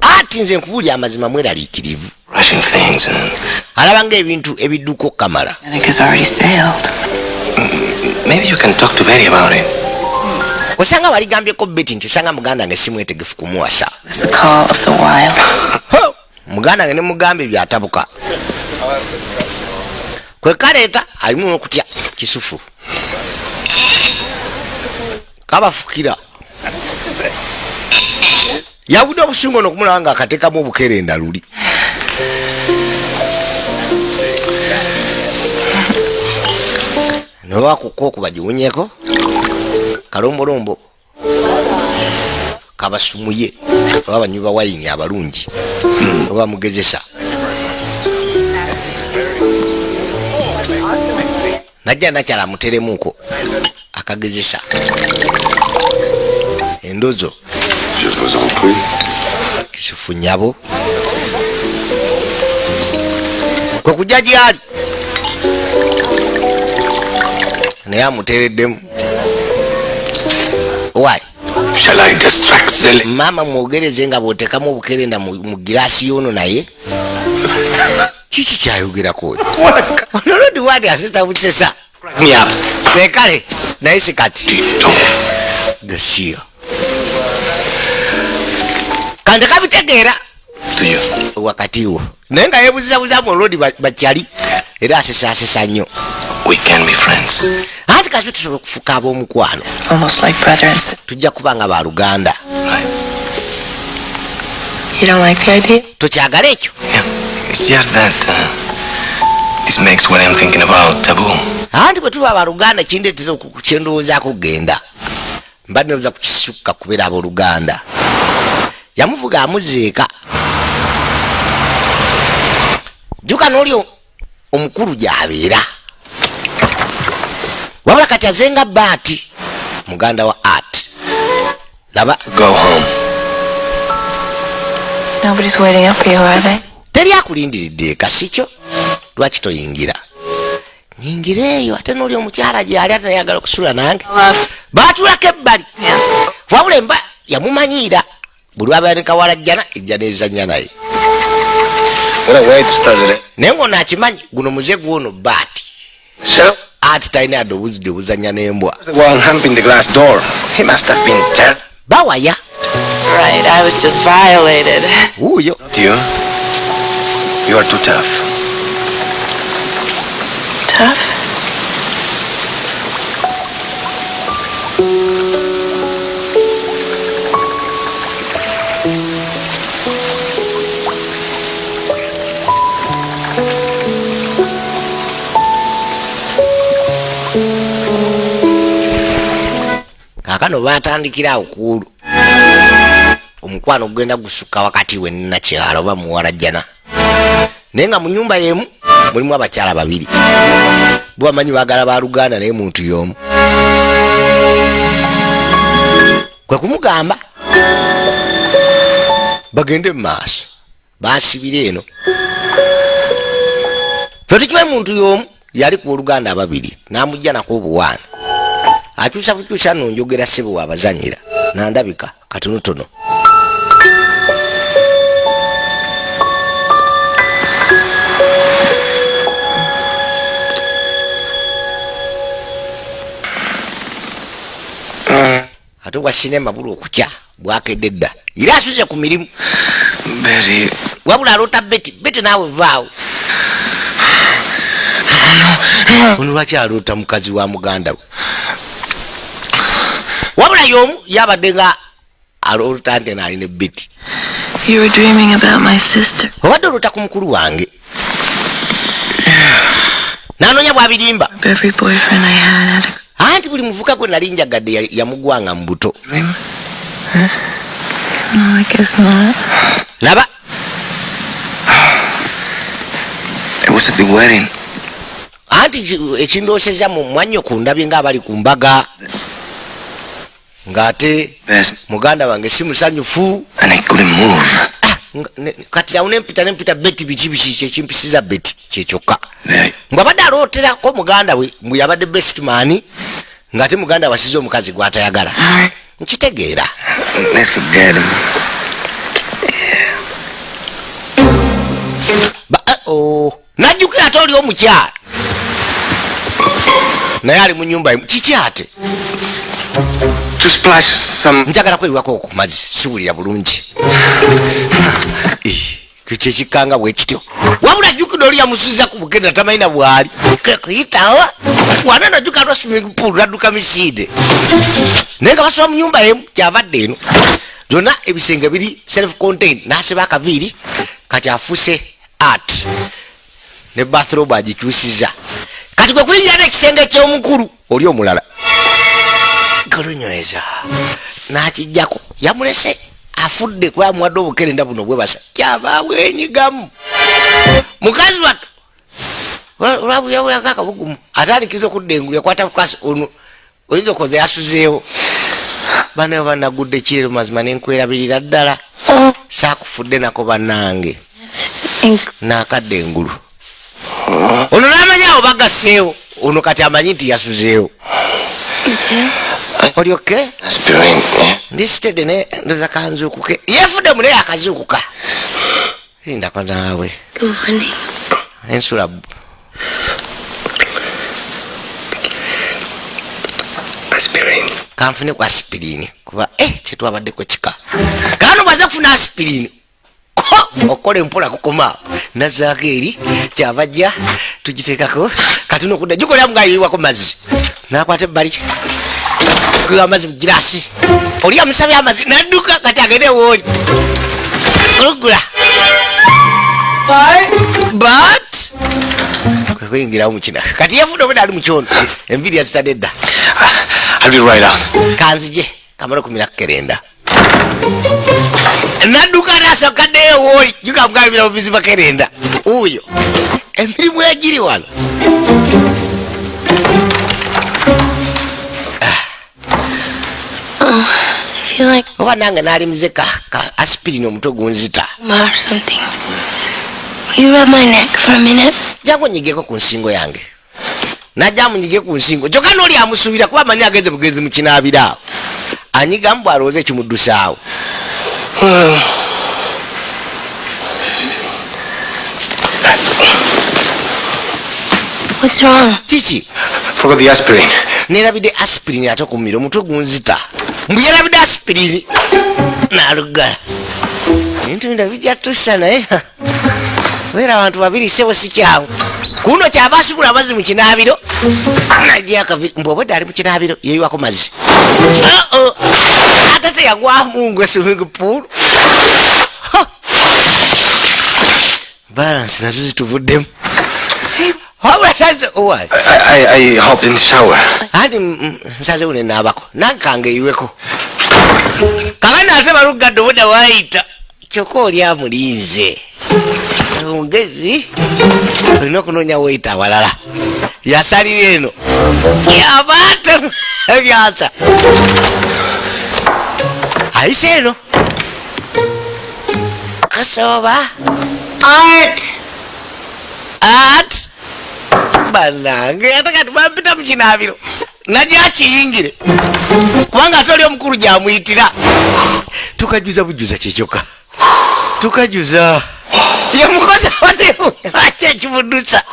ati nze nkubulya amazima mweraliikirivu Rushing things and alabanga ebintu ebidduka okukamala Panic has already sailed. maybe you can talk to Betty about it. osanga waligambyeko beti nti osanga muganda wange simwetegefu kumuwasa It's the call of the wild. Ho! muganda wange ne mugambe byatabuka kwe kaleeta alimu n'okutya kisufu kabafukira yabudde obusungu n'okumulaba nga akateekamu obukerenda luli nobakukko okubagiwunyeko kalombolombo kabasumuye oba banywi ba wayini abalungi oba mugezesa najja nakyala amuteremuko akagezesa endozo Je vous en prie. kisufu nyabo kwe kujja gyali naye amutereddemu wai Shall I distract Zelle? mama mwogereze nga bwotekamu obukerenda mu girasi yono naye kiki kyayogerako oyo onolodi wadi asisa busesa Crack me up. lekale naye sikati Dis-donc. gasiya kante kabitegeera To you. wakati wo naye nga yebuzizabuzamu olodi bakyali era asesasesa nnyo We can be friends. anti kasi tusobola okufuka ab'omukwano Almost like brother and sister. tujja kuba nga baluganda Right? You don't like the idea? tokyagala ekyo Yeah. It's just that this makes what I'm thinking about taboo. anti bwe tuba abaluganda kindeetera kyendowoozaako kugenda mba ndowooza kukisukka kubeera abooluganda yamuvuga amuzeeka juka n'oli omukulu gy'abeera wabula kati azenga baati muganda wa art laba Go home. Nobody's waiting up for you, are they? teri akulindiridde eka sikyo lwaki toyingira nyingireeyo ate n'oli omukyala gyali ate nayagala okusula nange baatulako ebbali Handsome. wabula emba yamumanyiira buli wabeera ne kawalajjana ejja nezannya naye What a way to start it. naye ng'ono akimanyi guno muze gwono baati So, ati talina yadde obuzudde buzannya n'embwa the one humping the glass door. He must have been terrible bawaya Right, I was just violated. wuuyo to you. You are too tough. Tough? Kakano batandikira okulu omukwano gugenda gusuka wakati we nakyalo bamuwala jjana naye nga mu nyumba yemu mulimu abakyala babiri bwamanyi bagala ba Luganda naye muntu y'omu kwe kumugamba bagende mu maaso basibire eno totikiwe muntu y'omu yali ku Luganda ababiri namujja nako obuwaana akyusa bukyusa no njogera ssebo wabazanyira nandabika katonotono ate wa sinema buli okutya bwakedde dda era asuze ku mirimu Betty. wabula alota beti naawe vaawo ono lwaki alota mukazi wa muganda we wabula y'omu yabadde nga alota nti naalina beti. You were dreaming about my sister. Obadde olota ku mukulu wange nanoonya bwabirimba Every boyfriend I had anti buli muvuka gwe nali njagadde yamugwanga mu buto. No, I guess not. Laba It was at the wedding. anti ekindooseza mu mwanyo ku ndabye ng'abali ku mbaga ng'ate Yes. muganda wange si musanyufu And I couldn't move. kati awo nempita beti biki kyekimpisiza beti kyekyokka There. mbwabadde alooterako muganda we mbwe yabadde best man ng'ate muganda wasize omukazi gw'atayagala nkitegeera. Let's forget him. Najjukira ate oli omukyala naye ali mu nyumba emu kiki ate To splash some. njagala kweyiwako ku mazzi siwulira bulungi kyekikanga bwe kityo wabula jjukira oli yamusuuza ku bugenda tamalina bwali kuyitawa wana najjukira lwa swimming pool nadduka misiide naye nga basoba mu nyumba emu kyavadde eno zonna ebisenge biri self contained n'asiba akaviiri kati afuuse art ne bathrobe agikyusiza kati kwe kuyingira n'ekisenge ky'omukulu oli omulala golunyweza n'akijjako yamulese afudde kuba amuwadde obukerenda buno bwebasa kyava bwenyigamu mukazi watu olwabuyabulako akabugumu atandikiriza okuddengulu yakwata bukasi ono oyinza okoze yasuzeewo banayo banagudde kirero mazima nenkwerabirira ddala saakufudde nako bannange nakadde engulu ono n'amanya awo bagasseewo ono kati amanyi nti yasuzeewo oli oke Aspirin. ndisitedde ne ndoza kanzuukuke yefudde mune akazuukuka lindako naawe Good morning. ensula Aspirin. kanfune ku aspirini kuba kyetwabaddeko kika kano bwaza kufuna aspirini okola empola kukoma nazaako eri kyavajja tugiteekako kati nokudda gikolera mugayiwako mazzi nakwata ebbali amazzi mugirasi oli amusabye amazzi nadduka kati agende wooli olugula but kwekuyingirawo mukina kati yafudde obwedda ali mukyondo enviiri yazitadde edda. I'll be right out. kanzije kamala okumira kukerenda nadduka nasokaddeyo wooli jukamugambira bubizi bakerenda uyo emirimu egiri wano I feel like oba nange naali muze ka aspirini omutwe gunzita Ma or something. Will you rub my neck for a minute? jangu onyigeko ku nsingo yange najja munyige ku nsingo kyokka n'oli amusuubira kuba amanyi agenze bugenzi mu kinaabiro awo anyigamu bw'alowooza ekimuddusaawo. What's wrong? Kiki Forgot the aspirin. nerabidde aspirini ate okumira omutwe gunzita mbu yarabidde aspirini n'alugala ebintu bino bijja tusa naye Wera abantu babiri sebo si kyangu. Kuno kyava asubula amazzi mu kinaabiro. Najja akavi mbobodde ali mu kinaabiro yeyiwako mazzi. Ate teyagwamu ngwe swimming pool. Balance nazo zituvuddemu. I hopped in the shower. Ati nsaze une nabako. Nankange iweko. Kakana ate balugadde obudde waayita. Kyokka oli amulinze. Ongezi olina okunoonya weyita awalala. Yasalira eno. Yabaate byasa. Ayise eno. Kasooba. Art. Banange ate kati bampita mu kinaabiro. Najja akiyingire. Kubanga ate oli omukulu gyamuyitira. Tukajuza bujuza kyekyokka. Tukajuza. Yamukoza wate ekimudusa.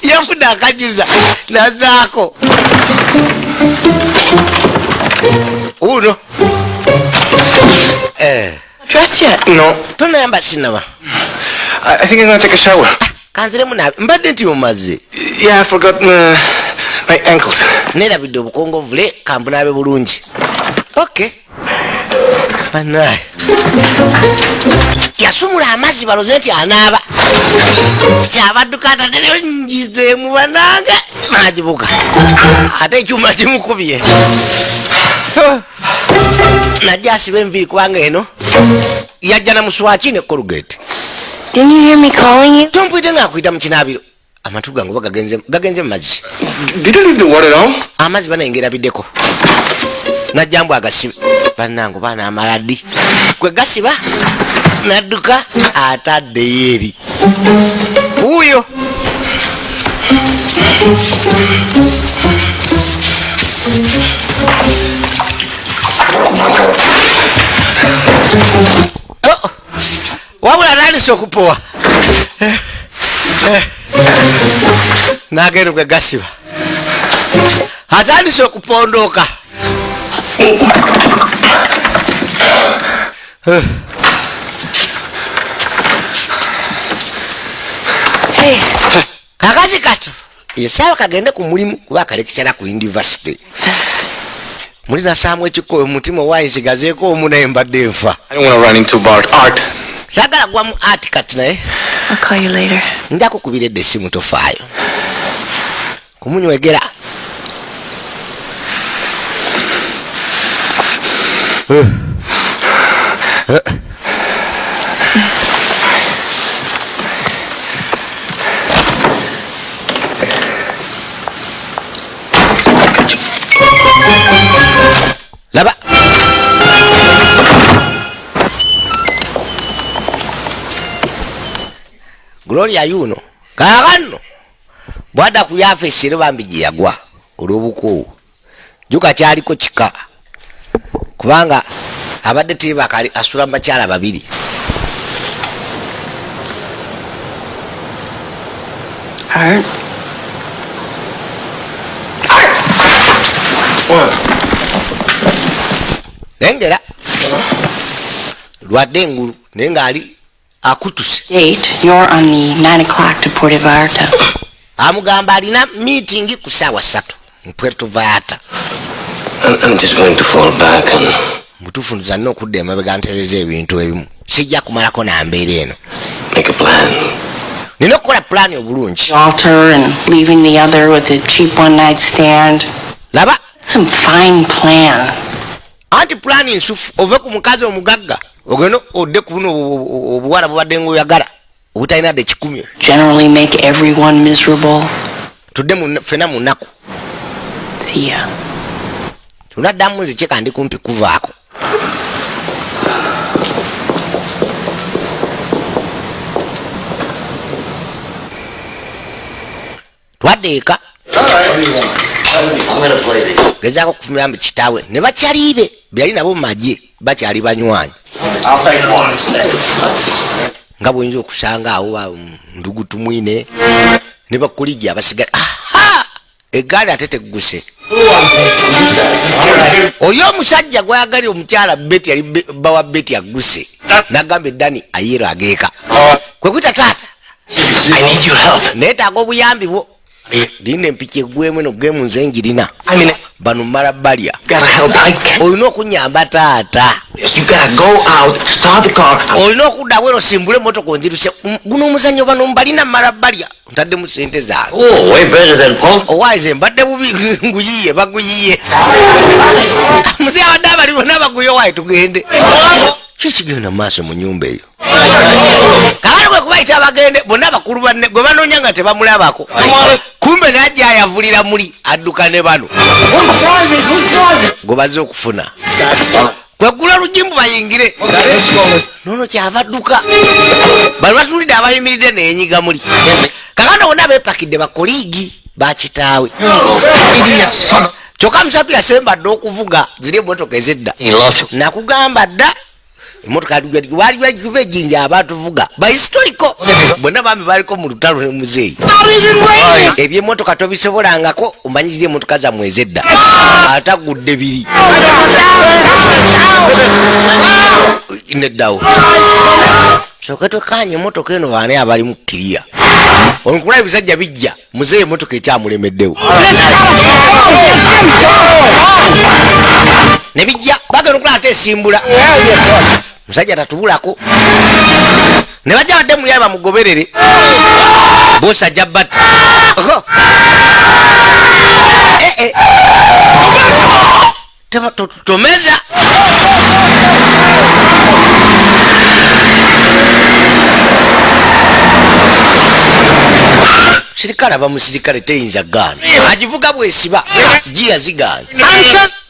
Yafuna akajuza. Nazaako. Uno. Dressed yet? No. Tonayamba sinaba. I think I'm gonna take a shower. Kanzire munabe. Mbadde nti mumaze. Yeah, I forgot my ankles. Nerabidde obukongovule kambunabe bulungi. Okay. Banaye. Yasumula amazzi baloze nti anaaba. Kyabadduka ataddeyo njizeemu banange. Nagibuka. Ate ekyuma kimukubye. Najja asiba enviiri kubanga eno yajja na muswaki ne Colgate. Didn't you hear me calling you? Tompwite ng'akuyita mu kinaabiro. Amatu gange oba gagenze mu mazzi. Did you leave the water on? Amazzi banayingerabiddeko. Najja mbw agasime. Bannange baana amaladi. Kwe gasiba nadduka ataddeyo eri. Wuuyo. Wabula atandise okupowa. N'agenda kwe gasiba. Atandise okupondooka. Kakazi kato yesaawa kagende ku mulimu kuba akalekisala ku university. Mulina saamu ekikoyo mutima owayinsigazeeko omu naye mbadde nfa. I don't want to run into art. Sagala gwa mu art kati naye. I'll call you later. Nja kukubiredde essimu tofaayo. Kumunywegera. Laba. Gloria yuno. Kaagano. Bwada ku yafesi ne bambi gye yagwa olw'obukoowu. Juga kyaliko kika. Kubanga abadde tebakali asula makyala babiri. Art? Lengera. Lwadde engulu naye ng'ali akutuse. Date, you're on the 9 o'clock to Puerto Vallarta. Amugamba alina meeting ku ssaawa 3 mu Puerto Vallarta. I'm just going to fall back and Mutuufu nza nnyo okudda emabega ntereeza ebintu ebimu. Sijja kumalako na mbeera eno. make a plan. Nina okukola pulaani obulungi. Alter and leaving the other with a cheap one-night stand. Laba. Some fine plan. Anti pulaani nsufu ove ku mukazi omugagga ogenda odde ku buno obuwala bubadde ng'oyagala obutalina dde 10. Generally make everyone miserable. Tudde ffena mu nnaku. See ya. Tunaddamu nzije kandi kumpi kuvaako. Twadde eka. Gezaako kufumira kitaawe ne bakyaliibe byali nabo mu magye bakyali banywanyi. Nga bw'oyinza okusanga awo ndugutu mwine ne bakulijja abasigala. Eggaali ate tegguse. Oyo omusajja gwayagala omukyala Beti yali bawa Beti aguse. N'agamba eddani ayero ageeka. Kwe kuta taata I need your help. Neetaaga obuyambi bwo. Linda empiki eggwemu eno gemu nze njirina. I mean, Bano mmala balya. you gotta help. I can't. Olina okunyamba taata. Yes, you gotta go out, start the car. Olina okuddawo era osimbule emmotoka onziruse. Guno omuzannyo bano mbalina mmala balya. Ntaddemu ssente zange. Oh, way better than punk. Owaayize mbadde bubi nguyiye baguyiye. Muze abadde abali bonna baguye owaayi tugende. Kikigenda maaso mu nnyumba eyo. Kaale bwe kubayita abagende bonna abakulu banne gwe banoonya nga tebamulabako. Kumbe najja ayavulira muli adduka ne bano. Gwe bazze okufuna. Kweggula olugimbu bayingire. Nono kyava adduka. Bano batunulidde abayimiridde neenyiga muli. Kakano bonna beepakidde bakoliigi bakitaawe. Kyokka musatu yasembadde okuvuga ziri emmotoka ez'edda. Nakugamba dda emmotoka wali kuva ejjinja abatuvuga bahistoriko bonna bambi baliko mu lutalo ne muzeeyi. Ebyemmotoka tobisobolangako omanyizire emmotoka zammwe ez'edda atagudde biri neddawo. Kyokka twekanye emmotoka eno baani abali mu kiriya onkula ebisajja bijja muzeeyi emmotoka ekyamulemeddewo ne bijja bagenda okulaba ate esimbula musajja tatubulako ne bajja badde muyaye bamugoberere boosi ajja batta tomeza sirikale aba musirikale teyinza gaana agivuga bwesiba giya zigaana.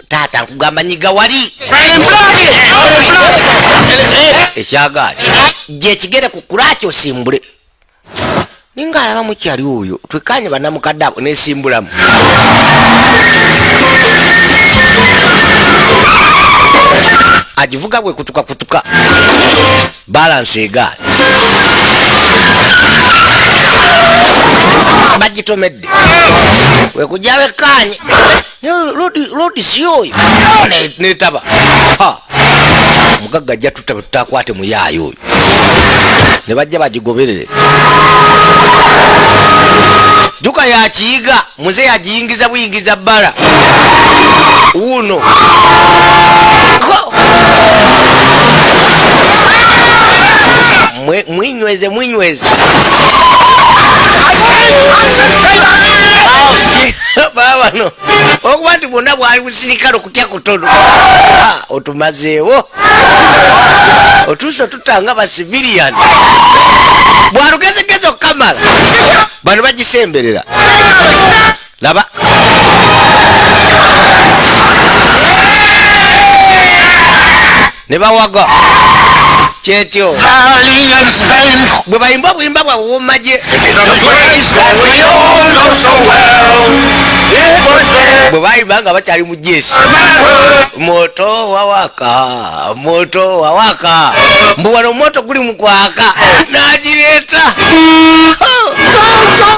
Taata nkugamba nyiga wali ekyagaali gye kigere ku kulaki osimbule ninga alaba mukyali oyo twekanye bannamukadde abo nesimbulamu. Agivuga bwe kutuka balansi egaali bagitomedde wekujja bekanye lodi si oyo netaba mugagga ajja tutakwate muyaayo oyo ne bajja bagigoberere. Duka yakiyiga muze yagiyingiza buyingiza bbala uno mwinyweze babano okuba nti bwonna bwali busirikale okutya kutono otumazeewo otuusa tutanga basiviliani bwalugezegeze okukamala bano bagisemberera laba ne bawaga kyekyo bwe bayimba buyimba bwabwe bwomumagye bwe bayimba nga bakyali mu jeesi moto wawaka mbu wano moto guli mukwaka nagireeta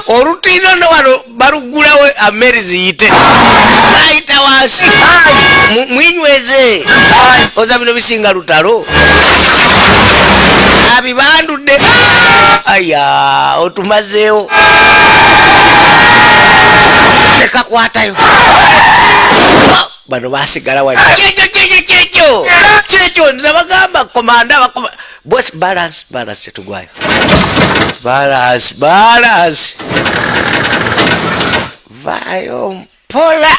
olutiino no wano balugulawo ameri ziyite ayita wansi mwinyweze oza bino bisinga lutalo abibandudde aya otumazeewo tekakwatayo bano basigala wali kyekyo nabagamba komanda boss balance tetugwayo balance vayo mpola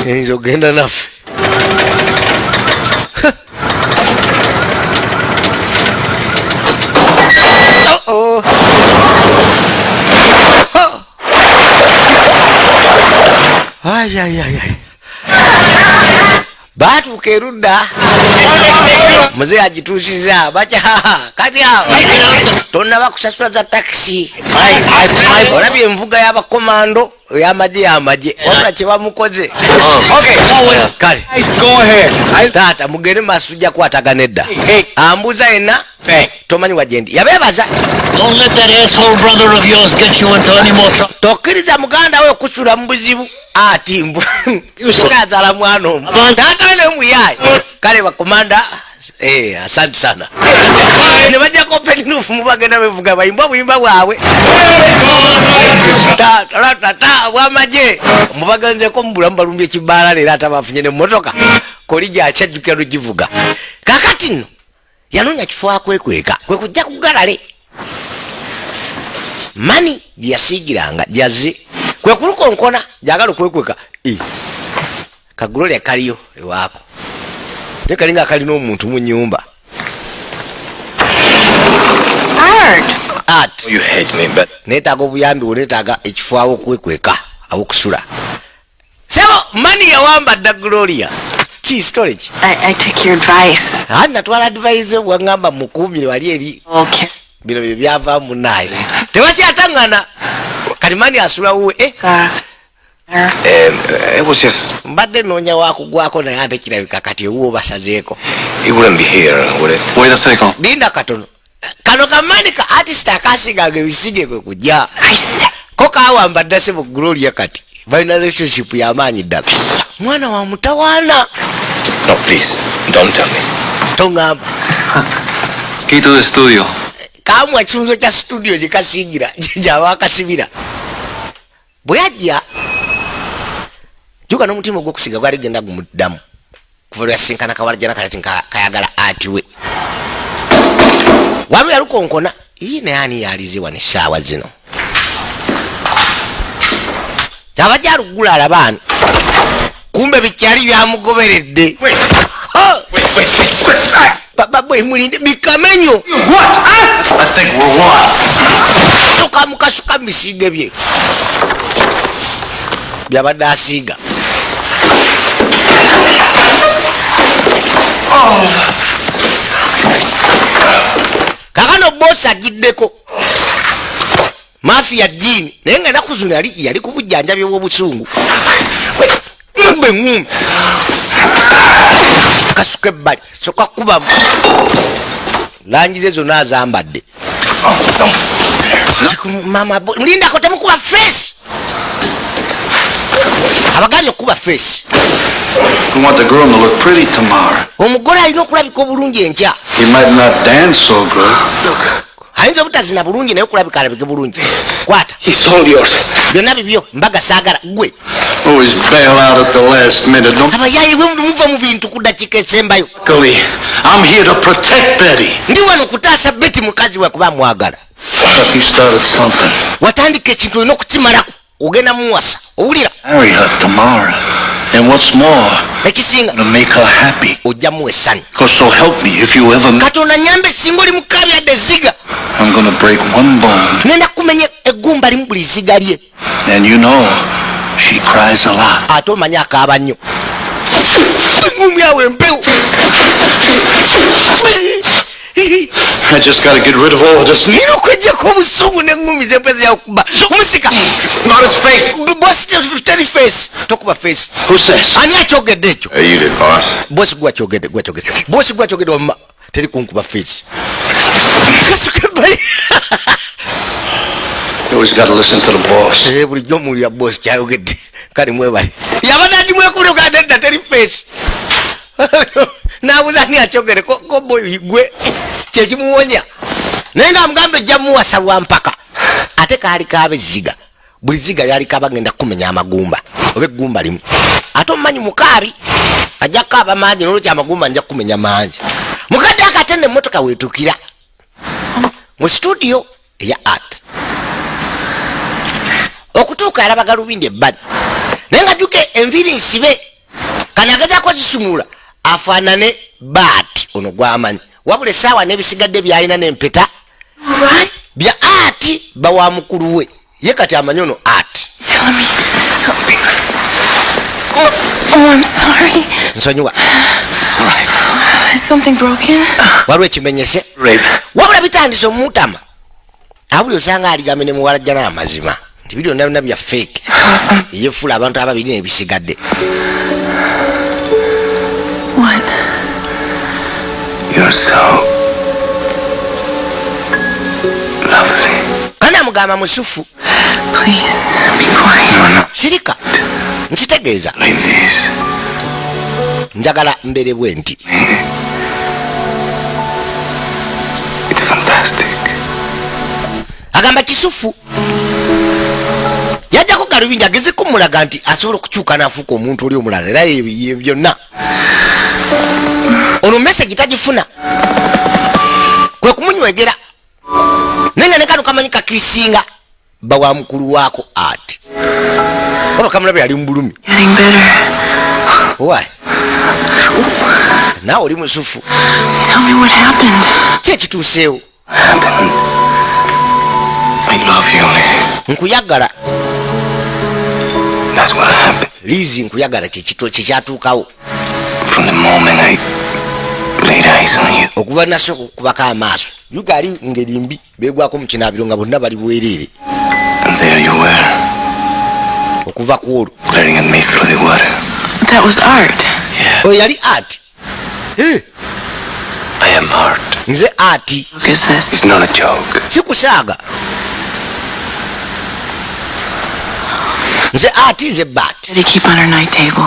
eyinza ogenda naffe batuuka erudda muzeeyi agituusiza baca kati awo tonnaba kusasula za takisi olabye envuga y'abakomando ey'amagye wabula kye bamukoze kale taata mugende maaso tujja kwatagana edda ambuuza yenna tomanyi wajendi yabeebaza tokkiriza muganda we okusula mu buzibu ati mbunazaala mwana omu taata ne muyaayi kale bakomanda asante sana ne bajja kopeni nufu mubagenda bevuga bayimba buyimba bwabwe tata bwamaje mubaganzeko mubulamu balumbye ekibaala leero ate bafunye nemmotoka koli gyakyajjukira lugivuga kakati nno yanoonya kifo akwekweka kwe kujja kugalale mani gyeyasiigiranga gyaze kwe kulukonkona gyagala okwekweka kagulolya kaliyo ewaako ne kalinga kalina omuntu mu nyumba art You hate me, but neetaaga obuyambi bwe neetaaga ekifo awo okwekweka awokusula sebo mani yawamba dda Gloria ki storage I took your advice. natwala advise bwangamba mukuumire wali eri Okay. bino bye byava munaye tebakyatangana kati mani asula wuwe it was just... mbadde noonya wakugwako naye ate kirabika kati ewuwo basazeeko He wouldn't be here, would it? Wait a second. linda katono kano kamani ka artist akasiganga ebisige kwe kujja ko kawamba dda sebo Gloria kati balina relationship y'amaanyi ddala mwana wa mutawaana No, please, don't tell me. tongamba Quito de estudio. kamwa kifunzo kya studio gyekasiigira gyaba akasibira bwe yajja juga n'omutima ogw'okusiga gwali genda gumuddamu kuva lwe yasinkana kawalajjana kati kayagala ati we waliwo yalukonkona naye ani yaliziwa n'essaawa zino kyabajja alugula alabaani kumbe bikyali byamugoberedde babwe mulinde bikamenyo I think we're one. tukamukasuka mubisiige bye byabadde asiiga kakano bosi agiddeko mafiya jini naye nga enaku zino yali ku bujjanjabi bw'obusungu mbe ngumi kasuka ebbali soka kubamu langi ze zonna azambadde mama mlindako temukuba face abaganya okuba face We want the groom to look pretty tomorrow. omugole alina okulabika obulungi enkya He might not dance so good. ayinza obutazina bulungi naye okulabika alabike bulungi kwata He's all yours. byonna bibyo mbaga saagala gwe Always bail out at the last minute. No, abayayi bwe muva mu bintu ku ddakiika esembayo luckily, I'm here to protect Betty. ndi wano kutaasa Betty mukazi we kuba mwagala But he started something. watandika ekintu olina okukimalako ogenda muwasa owulira Marry her tomorrow. And what's more, ekisinga to make her happy. ojja muwa essanyu Cause so help me, if you ever... katonda nyambe singa oli mukabi yadde ziga I'm gonna break one bone. ngenda kumenya eggumba limu buli ziga lye And you know, she cries a lot. ate omanye akaaba nnyo ngumi awo empewo I just gotta get rid of all of this. nina okwejjako obusungu n'engumi zempezi yakuba omusika Not his face. bosi teri face tokuba face Who says? ani akyogedde ekyo You did, boss. bosi gwakyogedde bosi gwakyogedde wamma teri kunkuba face kasuka ebbali You always gotta listen to the boss. bulijjo omuwulira bosi kyayogedde kale mwebali yabadde agimwekubira okadde dda teri face nabuuza ani akyogedde koboyi gwe kyekimuwonya naye nga amugambe ejja muwasa lwa mpaka ate kaali kabeziga buli ziga lyaliko abagenda kumenya amagumba oba eggumba limu ate omumanyi mukaabi ajja kukaaba mangi nolwekyo amagumba nja kumenya mangi mukadde akatende emmotoka weetukira mu studio eya art okutuuka yalaba galubindi ebbali naye nga jjuke enviiri nsibe kanagezako zisumula afaanane baati ono gwamanyi wabula essaawa n'ebisigadde byalina n'empeta bya ati bawa mukulu we ye kati amanyi ono ati Oh, I'm sorry. nsonyiwa Is something broken? waliwo ekimenyese Rape. wabula bitandise omumutama abuli osanga aligame ne muwalajja n'amazima nti biri byonna byonna bya fake yefula abantu ababiri n'ebisigadde What? You're so lovely. kana amugamba musufu Please, be quiet. sirika nkitegeeza Like this. njagala mbere bwe nti It's fantastic. agamba Kisufu yajja ku galubindi ageze kumulaga nti asobola okukyuka n'afuuka omuntu oli omulala era byonna ono message tagifuna kwe kumunywegera nenga nekano kamanyi kakirisinga bawa mukulu waako ati ono kamulabe yali mbulumi why nawe oli musufu Tell me what happened. kyekituuseewo I love you. nkuyagala That's what happened. lizi nkuyagala kyekyatuukawo From the moment I laid eyes on you. okuva nasooka okukubako amaaso yugali ngeri mbi beegwako mu kinaabiro nga bonna bali bwereere And there you were, okuva ku olwo glaring at me through the water. That was art. Yeah, oyo yali ati I am art. nze ati Look, is this? It's not a joke. sikusaaga nze ati nze bat Did he keep on her night table?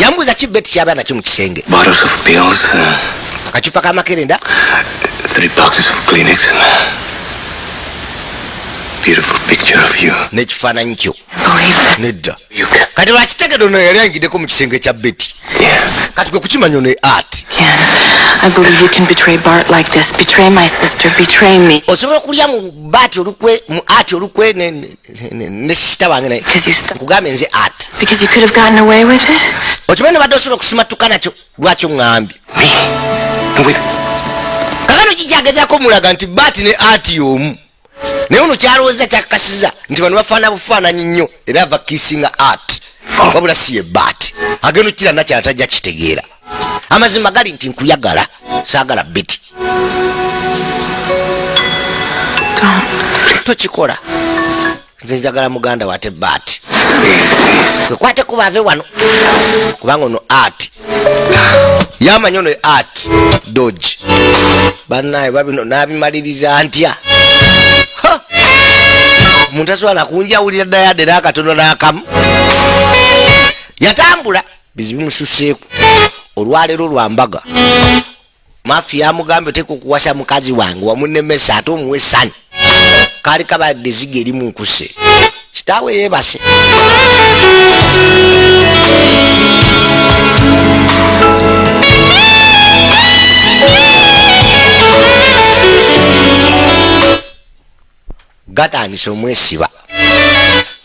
yambuuza kibeti kyaba nakyo mu kisenge Bottles of pills, kacupa k'amakerenda 3 boxes of Kleenex, beautiful picture of you. n'ekifaananyi kyo Believe it. nedda You can. kati lwakitegede ono yali angiddeko mu kisenge kya beti Yeah. kati kwe kukimanya ono ati Ken, I believe you can betray Bart like this. Betray my sister. Betray me. osobola okulya mu baati olukwe mu ati olukwe ne sita wange naye Because you st- nkugambe nze ati because you could have gotten away with it. okimanyi nebadde osobola okusimatuka nakyo lwaki oŋŋambye Me. And with kakano kikyagezaako mulaga nti baati ne ati y'omu naye ono kyalowooza kyakakasiza nti bano bafaana bufaananyi nnyo era ava kisinga ati wabula si ye baati agenda okukira nakyala tajja kitegeera amazima gali nti nkuyagala saagala beti Don't. tokikola nze njagala muganda wate baati please. kwekwate kubaave wano kubanga ono ati yamanya ono ati dodge bannaye babino nabimaliriza ntya Ha! omuntu asobola kunjawulira ddayade n'akatono n'akamu yatambula bizibu bimususeeku olwaleero lwa mbaga mafi yamugambye tekukuwasa mukazi wange wamunemesa ate omuwe essanyu kaali kabadde ziga erimu nkuse kitaawe yeebase gatandise omwesiba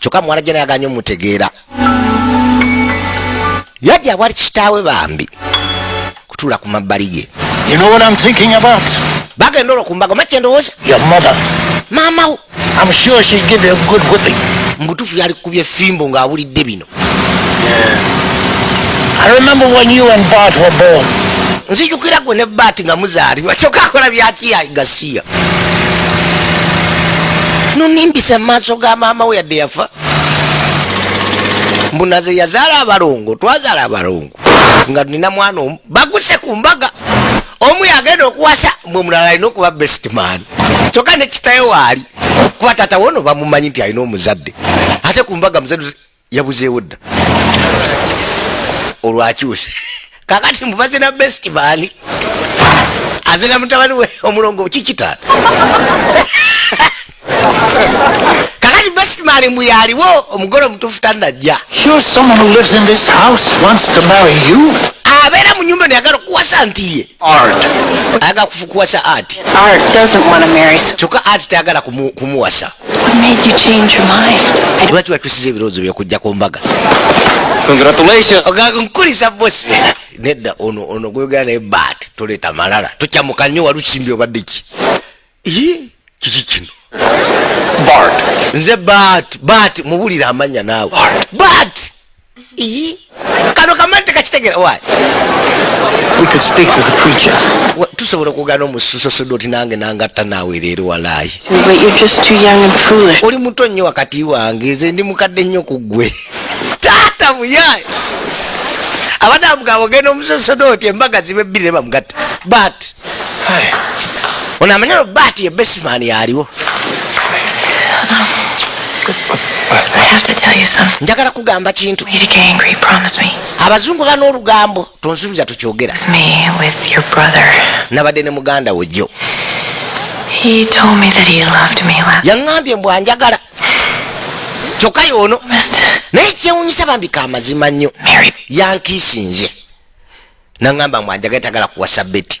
kyokka muwala gye nayaganya omutegeera yajja bwali kitaawe bambi kutuula ku mabbali ge You know what I'm thinking about? bagenda olwo ku mbaga makye ndowooza Your mother. maamawo I'm sure she'd give you a good whipping. mubutuufu yali kubya effimbo ng'awulidde bino I remember when you and Bart were born. nzijukira gwe ne baati nga muzaalibwa kyokka akola byakiyagasiya nonimbisa mu maaso ga maama we yadde yafa mbunaze yazaala abalongo twazaala abalongo nga nina mwana omu baguse ku mbaga omu yagenda okuwasa mbwe mulala alina okuba best man kyokka ne kitayo waali kuba taata wono bamumanyi nti alina omuzadde ate ku mbaga muzadde yabuzeewo dda olwakyuse kakati mubaze na best man azina mutabani we omulongo kikitaata kakati best man mbu yaliwo omugole omutuufu tannajja You're someone who lives in this house wants to marry you? abeera mu nyumba neyagala okuwasa nti ye Art. ayagala kuwasa ati Art doesn't want to marry, so kyokka ati tayagala kumuwasa what made you change your mind? lwaki wakyusiza ebirowoozo byokujja ku mbaga Congratulations. nkulisa bosi nedda ono gwegera naye baati toleeta malala tokyamuka nnyo walukimbye obadde ki kiki kino Bart. nze baati mubulire amanya naawe baati kano kamanyi tekakitegeera wayi We could speak to the preacher. tusobola okugana omususosodoti nange nangatta naawe leero walaayi But you're just too young and foolish. oli muto nnyo wakati wange nze ndi mukadde nnyo ku ggwe taata muyaye abadde amugamba ogenda omusosodoti embaga zibe ebbiri ne bamugatta baati Hi. ono amanya baati ye besimaani yaliwo I have to tell you something. njagala kugamba kintu You to get angry. Promise me. abazungu bana olugambo tonsuubiza tukyogera With me, with your brother. nabadde ne muganda wo jjo He told me that he loved me last. yaŋŋambye mbw anjagala kyokka y'ono Missed naye kyewuunyisa bambika amazima nnyo Mary. yankiisinze naŋŋamba mbw anjagala tagala kuwasa Betty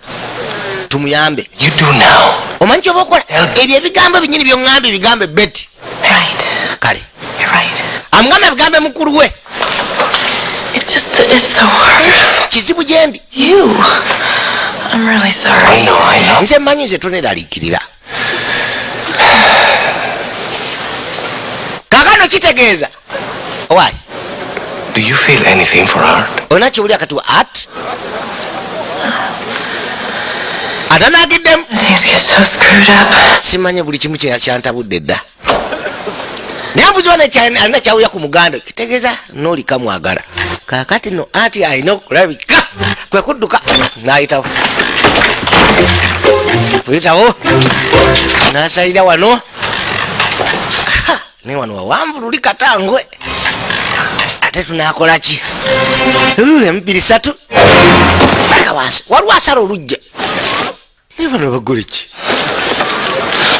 tumuyambe. You do now. Omanyi kyoba okola ebyo ebigambo binyini byoŋŋambye bigambe Betty Right. kale You're right. amugambe bigambe mukulu we It's just that it's so hard. kizibu gyendi You. I'm really I sorry. know. nze mmanyi nze toneraliikirira kakano kitegeeza owaayi Do you feel anything for art? olina kyowuli akatiwa art atanagiddemu Things get so screwed up. simanye buli kimu kyantabudde dda naye mbuzi wana alina kyawulira ku muganda kitegeeza n'olikamwagala kakati no ati alina okulabika kwe kudduka n'ayitawo kuyitawo n'asalira wano ne wano wawanvu luli katangwe ate tunakolaki emibiri 3 baka wansi waliwo asala olujja naye bano bagoleki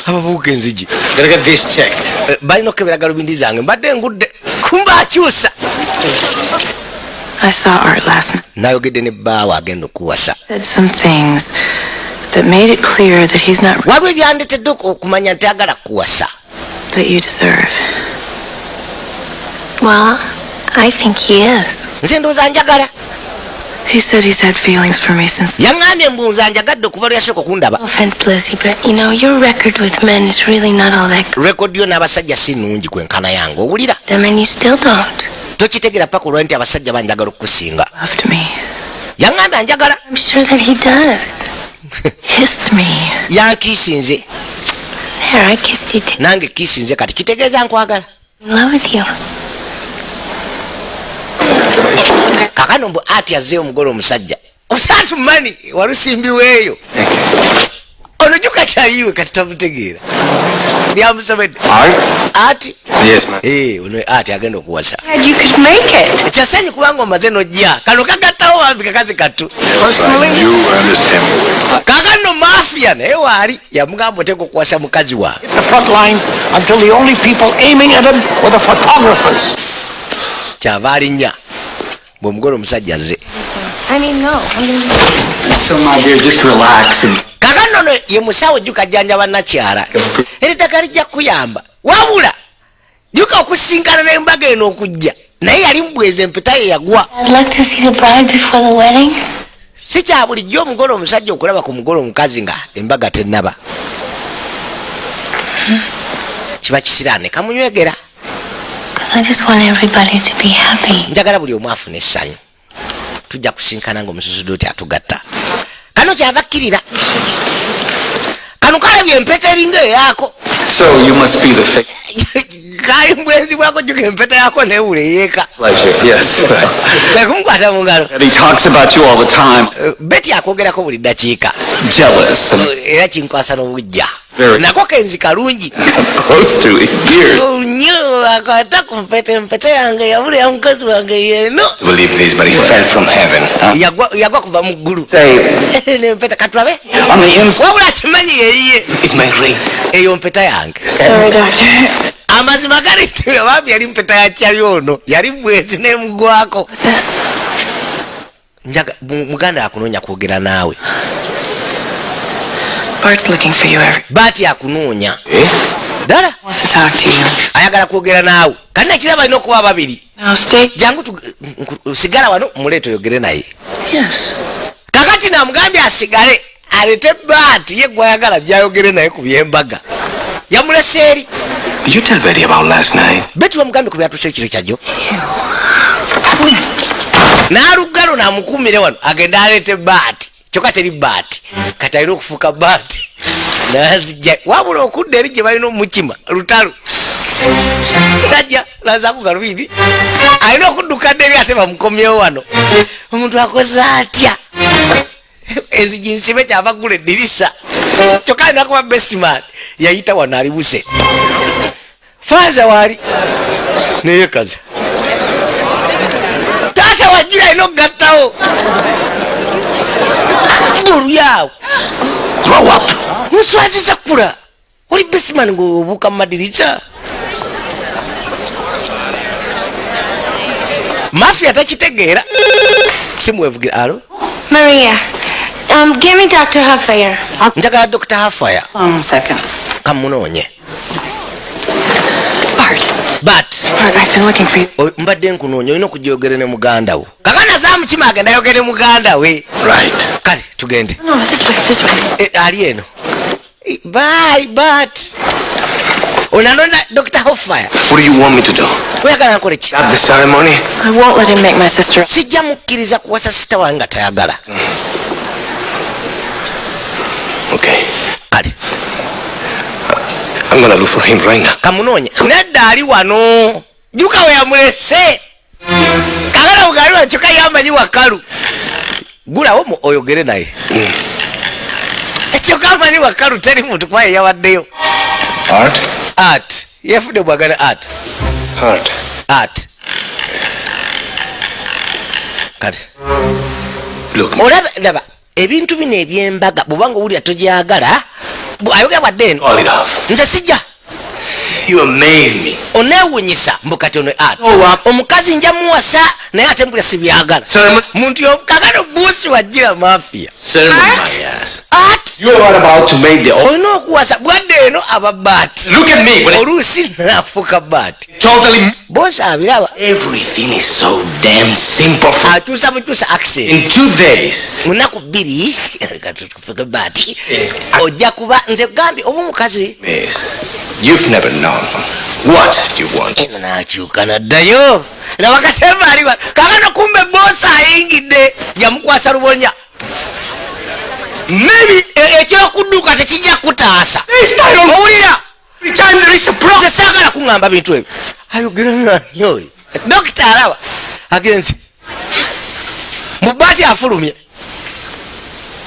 abavubuka enzigi Gotta get this checked. balina okebera galubindi zange mbadde ngudde kumba akyusa I saw Art last night. nayogedde ne bbaawe agenda okuwasa Said some things that made it clear that he's not waliwo ebyandetedde okumanya nti agala kuwasa that you deserve. Well, I think he is. nze ndowooza njagala He said he's had feelings for me since. yaŋŋambye mbunza anjagadde okuva lyasooka okundaba No offense, Lizzie, but you know, your record with men is really not all that good. rekodi yo n'abasajja si nnungi kwenkana yange owulira Them and you still don't. tokitegera paka olwa nti abasajja banjagala okukusinga Loved me. yaŋŋambye anjagala I'm sure that he does. Kissed me. yankiisinze There, I kissed you too. nange kiisinze kati kitegeeza nkwagala In love with you. kakano mbu ati azzeeyo omugole omusajja osatumani walusimbiweeyo ono juka kyayiwe kati tamutegeera lyamusobedde Art? ati Yes, ma'am. ono ati agenda okuwasa And you could make it. ekyasanyi kubanga omaze nojja kano kagattawo wambi kakazi katu Personally, you Ernest Hemingway. kakano mafia naye waali yamugamba oteeka okuwasa mukazi wa The front lines until the only people aiming at him were the photographers. kyava alinnya bw'omugole omusajja azze I mean, no. I'm gonna be... So, my dear, just relax and kakano ono ye musawo jjuka jjanja bannakyala era eddagala lijja kukuyamba wabula jjuka okusinkana n'embaga eno okujja naye yali mubweza empeta ye yagwa I'd like to see the bride before the wedding. si kya bulijjo omugole omusajja okulaba ku mugole omukazi nga embaga tennaba kiba kisiraane kamunywegera Because I just want everybody to be happy. njagala buli omu afuna essanyu tujja kusinkana ng'omususuduuti atugatta kano kyava kkirira kano kalabye empeta eringa eyaako So you must be the fake kali mbwenzi bwako jjuka empeta yako neewula eyeeka pleasure. Yes. kumukwata mu ngalo he talks about you all the time. beti akwogerako buli ddakiika Jealous and era kinkwasa n'obujja Very. nako kenzi kalungi Close to it. Years. nnyo akwata ku mpeta empeta yange yabula ya mukazi wange yeno To believe this, but he fell from heaven. yagwa kuva mu ggulu Say, nempeta katulabe on the inside wabula kimanyi yeyiye is my ring. eyo mpeta yange Sorry, Doctor. amazima gali nti bambi yali mpeta ya kyali ono yali bwezi nemugwako What's this? njaga muganda akunoonya kwogera naawe Bart's looking for you every. baati akunoonya Eh? ddala Wants to talk to you. ayagala kwogera naawe kandi ekiraba alina okuba babiri Now stay. jangu sigala wano muleeta oyogere naye Yes. kakati namugambye asigale alete baati ye gwayagala gyayogere naye ku byembaga yamulese eri Did you tell Betty about last night? beti wamugambye ku byatuuse ekiro kyajjo n'alugalo namukumire wano agenda alete baati kyokka teri baati kati alina okufuuka baati nazijja wabula okudda eri gye balina omukima lutalo najja nazaku galubindi alina okudduka dda eri ate bamukomyewo wano omuntu akoze atya enzigi nsibe kyava gula eddirisa kyokka alina kuba bestman yayita wano alibuse faza waali neyekaza taata wagira alina okugattawo oluyaawo grow up. muswaziza kula oli bisiman ng'obuuka mu madirisa. Mafia takitegeera. Simu wevugira. Alo? Maria, give me Dr. Huffayer. Njagala Dr. Huffayer. Second. Kamunoonye. Bart, I've been looking for you. Mbadde nkunoonya olina okujogera ne muganda wo. Kakana Zamukima agenda yogere muganda we. Right. Kale tugende. No, this way. Ali eno. Bye, Bart. Unanona Dr. Huffayer. What do you want me to do? Oyagala nkole ki? Stop the ceremony? I won't let him make my sister. Sijja mukkiriza kuwasa sita wange nga tayagala. Okay. Kale. I'm gonna look for him right now. Kamunoonye. Nedda ali wano. Juka we yamulese. Kakana ugali wakyuka yamanyi wakalu. Gulawo oyogere naye. Ekyo kamanyi wakalu teri muntu kwaye yawaddeyo. Art. Yefudde bwagala art. Kale. Look. Olaba ebintu bino ebyembaga bw'obanga owulira togyagala ayogera bwadde eno. Call it off. Nze sijja. You amaze me. Oneewunyisa mbu kati ono art. Omukazi nja muwasa naye ate mpulira sibyagala. Muntu kakano buusi wajjira mafia. Ceremony my ass. Art. You are about to make the olina okuwasa bwadde eno aba baati. Look at me. Oluusi nafuuka baati. Totally. Bosi abiraba. Everything is so damn simple. Atuusa butuusa accent. In 2 days. Munaku bbiri katufuke baati. Ojja kuba nze gambye oba omukazi. Yes. You've never known what you want. Eno nakyuka naddayo. Nabakasemba aliwa. Kakano kumbe bosi ayingidde yamukwasa lubonya. Maybe ekyokudduka tekijja kutaasa. Owulira. Saagala kuŋŋamba bintu ebyo. Ayogera nani oyo? Dokita alaba agenze. Mubaati afulumye.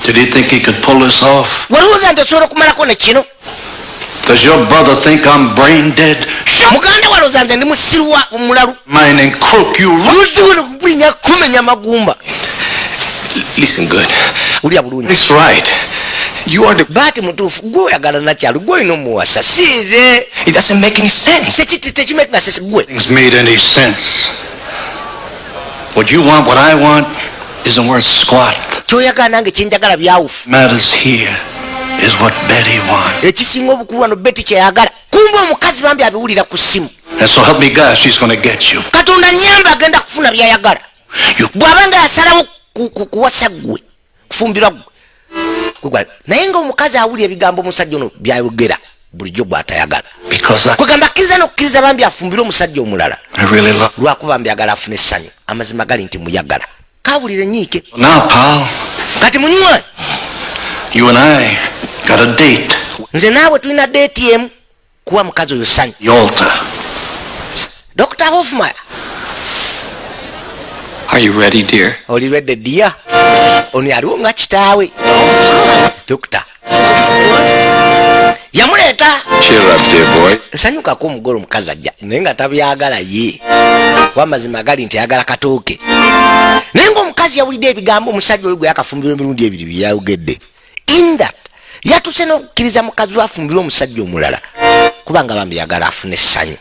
Did he think he could pull this off? Walowooza nti osobola okumalako ne kino? Does your brother think I'm brain dead? Muganda walowooza nze ndi musirwa omulalu. Mining crook, you Olutuuno kulinya kumenya magumba. Listen good. Ulya bulungi. It's right. You are the Baati mutuufu gwe oyagala nakyalu gwe olina omuwasa sinze. It doesn't make any sense. Tekimekina sense gwe. Things made any sense. What you want, what I want, isn't worth squat. Kyoyagala nange kyenjagala byawufu. Matters here is what Betty wants. Ekisinga obukulu wano Betty kyeyagala. Kumbe omukazi bambi abiwulira ku ssimu. And so help me God, she's gonna get you. Katonda nyamba agenda kufuna byayagala. Bw'abanga yasalawo kuwasa gwe kufumbirwa gwe. Naye nga omukazi awulira ebigambo omusajja ono byayogera bulijjo bw'atayagala. Kugamba akkiriza n'okkiriza bambi afumbire omusajja omulala. Lwakuba bambi agala afune essanyu. Amazima gali nti muyagala. Kaawulire nyiike. Now, pal. Kati munywa. You and I got a date. Nze naawe tulina date yemu kuwa mukazi oyo ssanyu. Yalta. Dr. Hofmeyer. Are you ready, dear? Oli ready, dear? Ono aliwo nga kitaawe. Doctor. Yamuleeta. Cheer up, dear boy. Nsanyukako omugole omukazi ajja naye nga tabyagala ye. Wamazima gali nti ayagala katooke. Naye ng'omukazi yawulidde ebigambo omusajja oli gwe yakafumbirwa emirundi ebiri byayogedde. In that yatuse n'okukkiriza mukazi we afumbirwe omusajja omulala kubanga bambi yagala afune essanyu.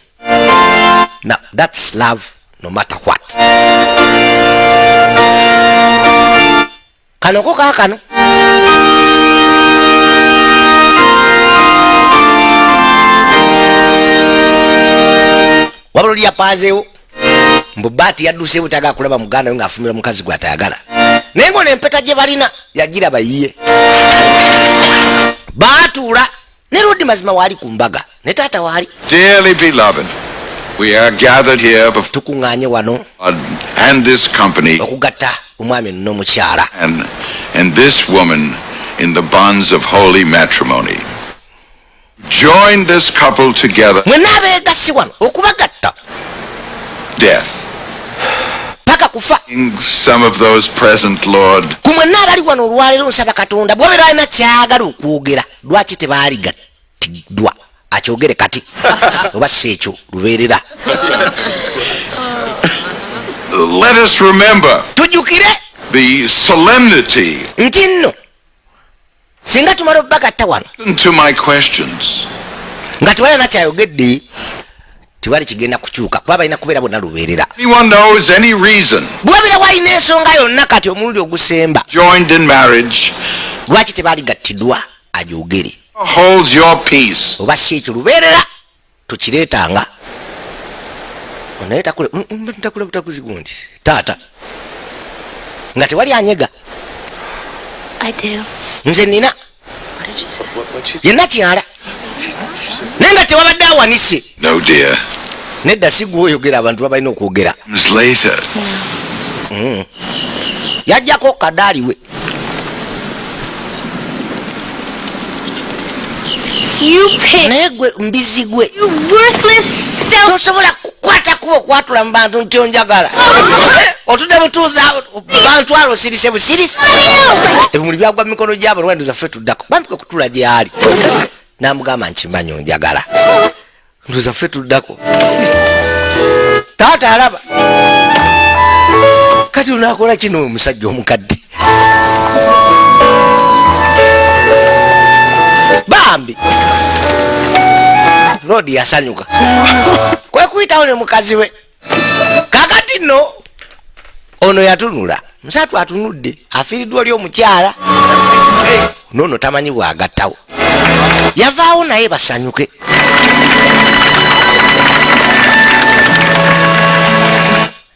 Now that's love no matter what. Kanoko kaakano. Wabula oli yapaazeewo mbu Baati yadduseewo tayagala kulaba muganda we ng'afumbira mukazi gwe atayagala. Naye ng'ono empeta gye balina yagiraba yiye. Baatuula ne Lodi mazima waali ku mbaga ne taata waali. Dearly beloved, we are gathered here before tukuŋŋaanye wano and this company okugatta omwami n'omukyala and this woman in the bonds of holy matrimony. Join this couple together. Mwenna abeegasse wano okubagatta. Death. Paka kufa. Some of those present, Lord. Ku mwenna abali wano olwaleero nsaba Katonda bw'obeera alina kyagala okwogera lwaki tebaaligattidwa akyogere kati oba si ekyo lubeerera. Let us remember tujjukire the solemnity nti nno singa tumala obagatta wano To my questions. nga tewali nakyayogedde tewali kigenda kukyuka kuba balina kubeera bonna lubeerera Anyone knows any reason bwebira walina ensonga yonna kati omulundi ogusemba joined in marriage lwaki tebaaligattiddwa ajoogere holds your peace. oba si ekyo lubeerera tukireetanga onaye takula butakuzi gundi taata nga tewali anyega I do. nze nina yenna kyala naye nga tewabadde awanise No, dear. nedda si gwe oyogera abantu babalina okwogera Comes later. yajjako kadaali we You pig. naye gwe mbizi gwe You worthless self. tosobola kukwatakuba okwatula mu bantu nti onjagala otudde butuuza bantwala osirise busirise ebimuli byagwa mu mikono gyabo lwandu zaffe tuddako bambika kutula gyali namugamba nkimanyi onjagala nduza ffe tuddako taata alaba kati lunakola kino omusajja omukadde bambi lodi yasanyuka kwekuyitawo ne mukazi we kakati nno ono yatunula musatu atunudde afiiriddwa oli omukyala nono tamanyi bwagattawo yavaawo naye basanyuke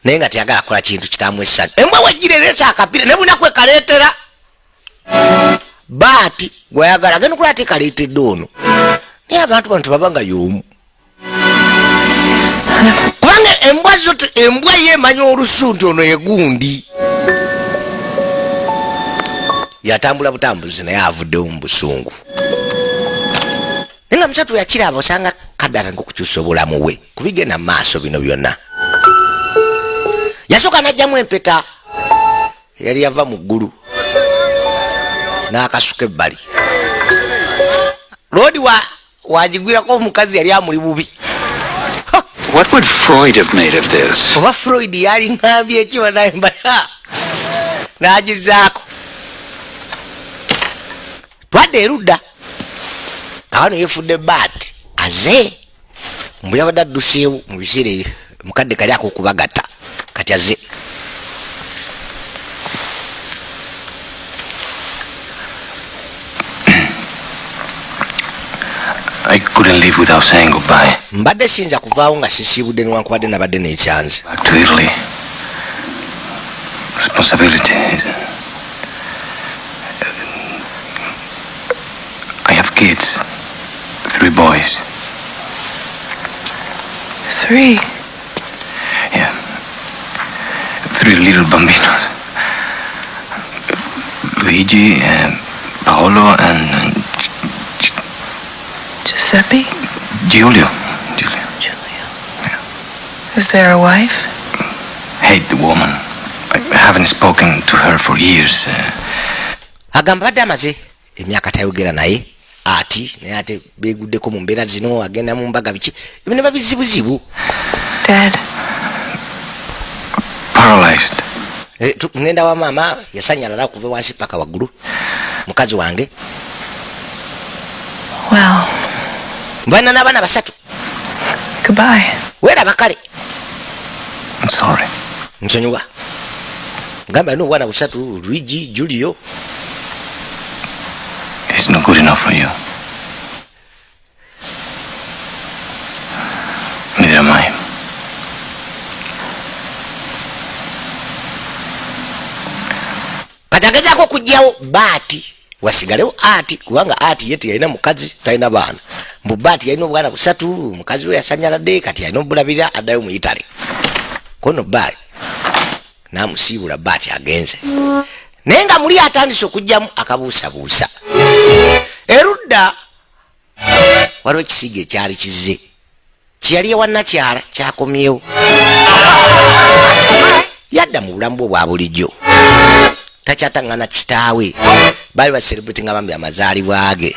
naye nga teyagala kola kintu kitamu essanyu embwa wegireresa akapira ne bunaku ekaleetera baati gwayagala agenda okulaba tekaleetedde ono naye abantu bano tebabanga y'omu kubanga embwa zote embwa yeemanya olusu nti ono yegundi yatambula butambuzi naye avuddewo mu busungu naye nga musatu yakiraba osanga kadala ngaokukyusa obulamu bwe kubigenda mu maaso bino byonna yasooka najjamu empeta yali yava mu ggulu n'akasuka ebbali loodi wagigwirako omukazi yali amuli bubi What would Freud have made of this? oba Freud yali ngambye ekiwa nayembala n'agizaako twadde erudda kawano yefudde baati aze mbu yabadde adduseewo mu biseera ebyo mukadde kali akokubagatta kati aze I couldn't live without saying goodbye. mbadde siyinza kuvaawo nga sisiibudde newankubadde nabadde n'ekyanze Back to Italy. Responsibility. I have kids. 3 boys. 3. Yeah. 3 little bambinos. Luigi, Paolo, and Giuseppe? Giulio. Is there a wife? Hate the woman. I haven't spoken to her for years. agamba badde amaze emyaka tayogera naye ati naye ate beeguddeko mu mbeera zino agenda mu mbaga biki ebyo ne babizibuzibu Dad. Paralyzed. ngenda wa maama yasanyalala okuva wansi paka waggulu mukazi wange Well, mbalina n'abaana 3 goodbye. weeraba kale I'm sorry. nsonyiwa ngamba alina obwana 3 Luigi Julio It's not good enough for you. Neither am I. kati agezaako okugyawo baati wasigalewo ati kubanga ati ye teyalina mukazi talina baana mbu baati yalina obwana 3 mukazi we yasanyaladde kati yalina obulabira addayo mu Italy kono bayi namusiibula baati agenze naye nga muli atandise okugyamu akabuusabuusa erudda waliwo ekisiga ekyali kizze kyeyali ewannakyala kyakomyewo yadda mu bulamu bwe bwa bulijjo takyatangana kitaawe baali baselebrati nga bambi amazaalibwa ge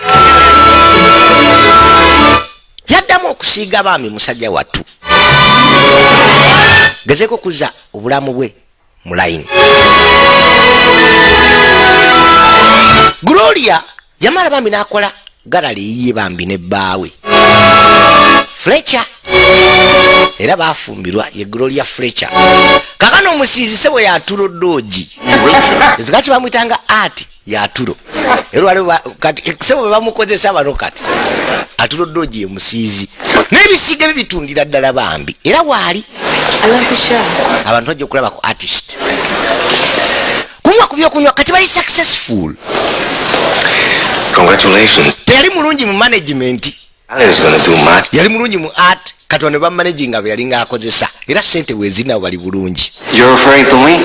yaddamu okusiiga baami musajja wattu gezeeko kuza obulamu bwe mu layini Gloria yamala bambi nakola galali yiye bambi ne bbaawe Fletcher era bafumbirwa ye Gloria Fletcher kakano omusizi sebo yatulo doji ezikati bamwitanga art yatulo era kati sebo bamukozesa bano kati atulo doji ye musizi n'ebisiige bibitundira ddala bambi era waali I love the show. abantu bajja okulaba ku artist kunywa ku byokunywa kati bali successful. Congratulations. Teyali mulungi mu management. Alan is gonna do much. Yali mulungi mu art kati wano ba managing nga yali ng'akozesa era sente wezina bali bulungi. You're referring to me?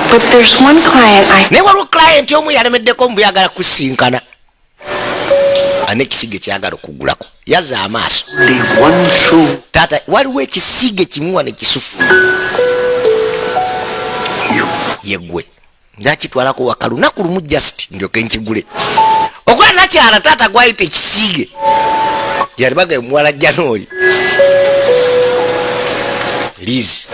But there's one client ne waliwo client omu yalemeddeko mbu yagala kusinkana anekisige kyagala okugulako yazza amaaso taata waliwo ekisige kimu wano ekisufu yegwe nakitwalako waka lunaku lumu just ndyoke nkigule okola nakyala taata gwayita ekisige yali bagaye muwala Janooli Liz.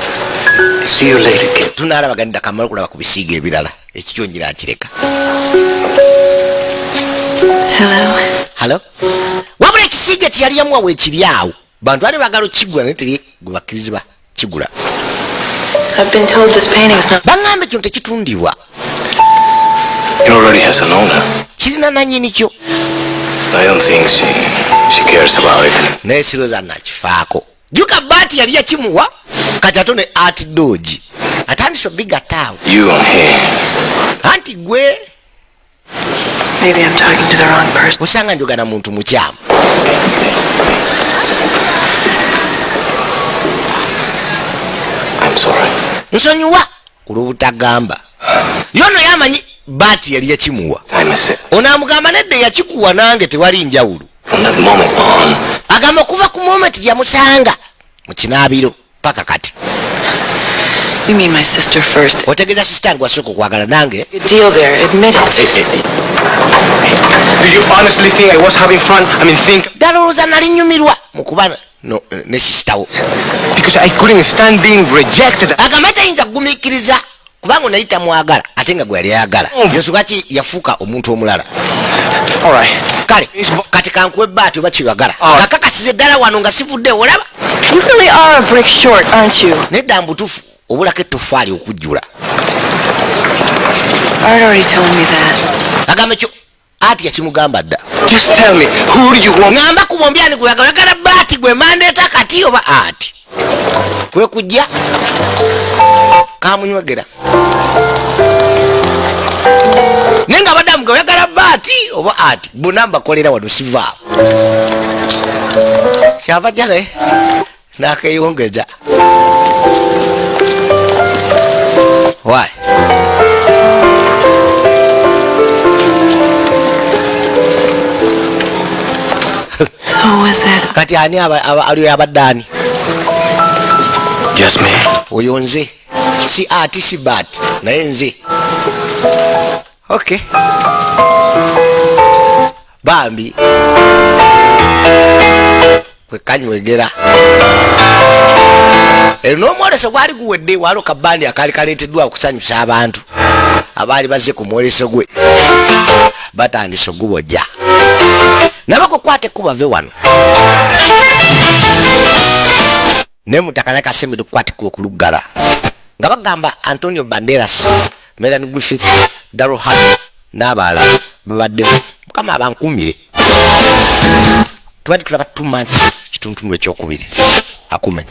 See you later, kid. Tunalabaganira kamala kulaba ku bisiige ebirala ekikyongira akireka. Hello. Wabula ekisiige kyali yamuwa weekiri awo bantu bali bagala kigula naye teri gubakiriza kigula. I've been told this painting's not. Bangambe kino tekitundibwa. It already has an owner. Kirina nannyini kyo. I don't think she cares about it. Naye siroza nakifaako. Juka bati yali yakimuwa kati atone art doji atandise bigger town. You on here. Anti gwe. Maybe I'm talking to the wrong person. Usanga njogana muntu mukyamu. I'm sorry. Nsonyiwa kulubutagamba. Yono yamanyi bati yali yakimuwa. Onamugamba nedde yakikuwa nange tewali njawulo. From that moment on. Agamba kuva ku moment yamusanga mu kinaabiro paka kati. You mean my sister first? Otegeza sister yangu asooka okwagala nange. Good deal there, admit it. Do you honestly think I was having fun? I mean, think. Dalowooza nali nyumirwa mu kuba ne sister wo. Because I couldn't stand being rejected. Agamba tayinza kugumiikiriza kubanga onayita mwagala ate nga gwe yali ayagala. Yesu ki yafuuka omuntu omulala. Alright. Kale kati kankuwe baati oba kiyagala. Kakakasize ddala wano nga sivudde olaba. You really are a brick short, aren't you? Nedda mbutufu obulako ettofaali okujjula. Art already told me that. Agamba kyo ati yakimugamba dda. Just tell me, who do you want? Ngamba ku bombi ani kuyagala yagala baati gwe mandeeta kati oba ati. Kwe kujja kamunywegera. Nenga badamu gwe yagala baati oba ati bunamba kolera wano sivaawo. Kyava jale nakeyongeza. Why? So was it? Kati ani aliyo abadani? Just me. Oyo nze. Si ati si bat naye nze. Okay. Bambi. Kwe kanywegera. N'omwoleso gwali guwedde waliwo kabandi akaali kaleeteddwa okusanyusa abantu abaali bazze ku mwoleso gwe batandise ogubojja nabakukwate kubave wano ne mutaka nakasemi tukwatikuwa okuluggala nga bagamba Antonio Banderas, Melanie Griffith, Daryl Hannah n'abalala babaddemu mukama abankumire tubadde tulaba 2 months kituntundu ekyokubiri akumenya.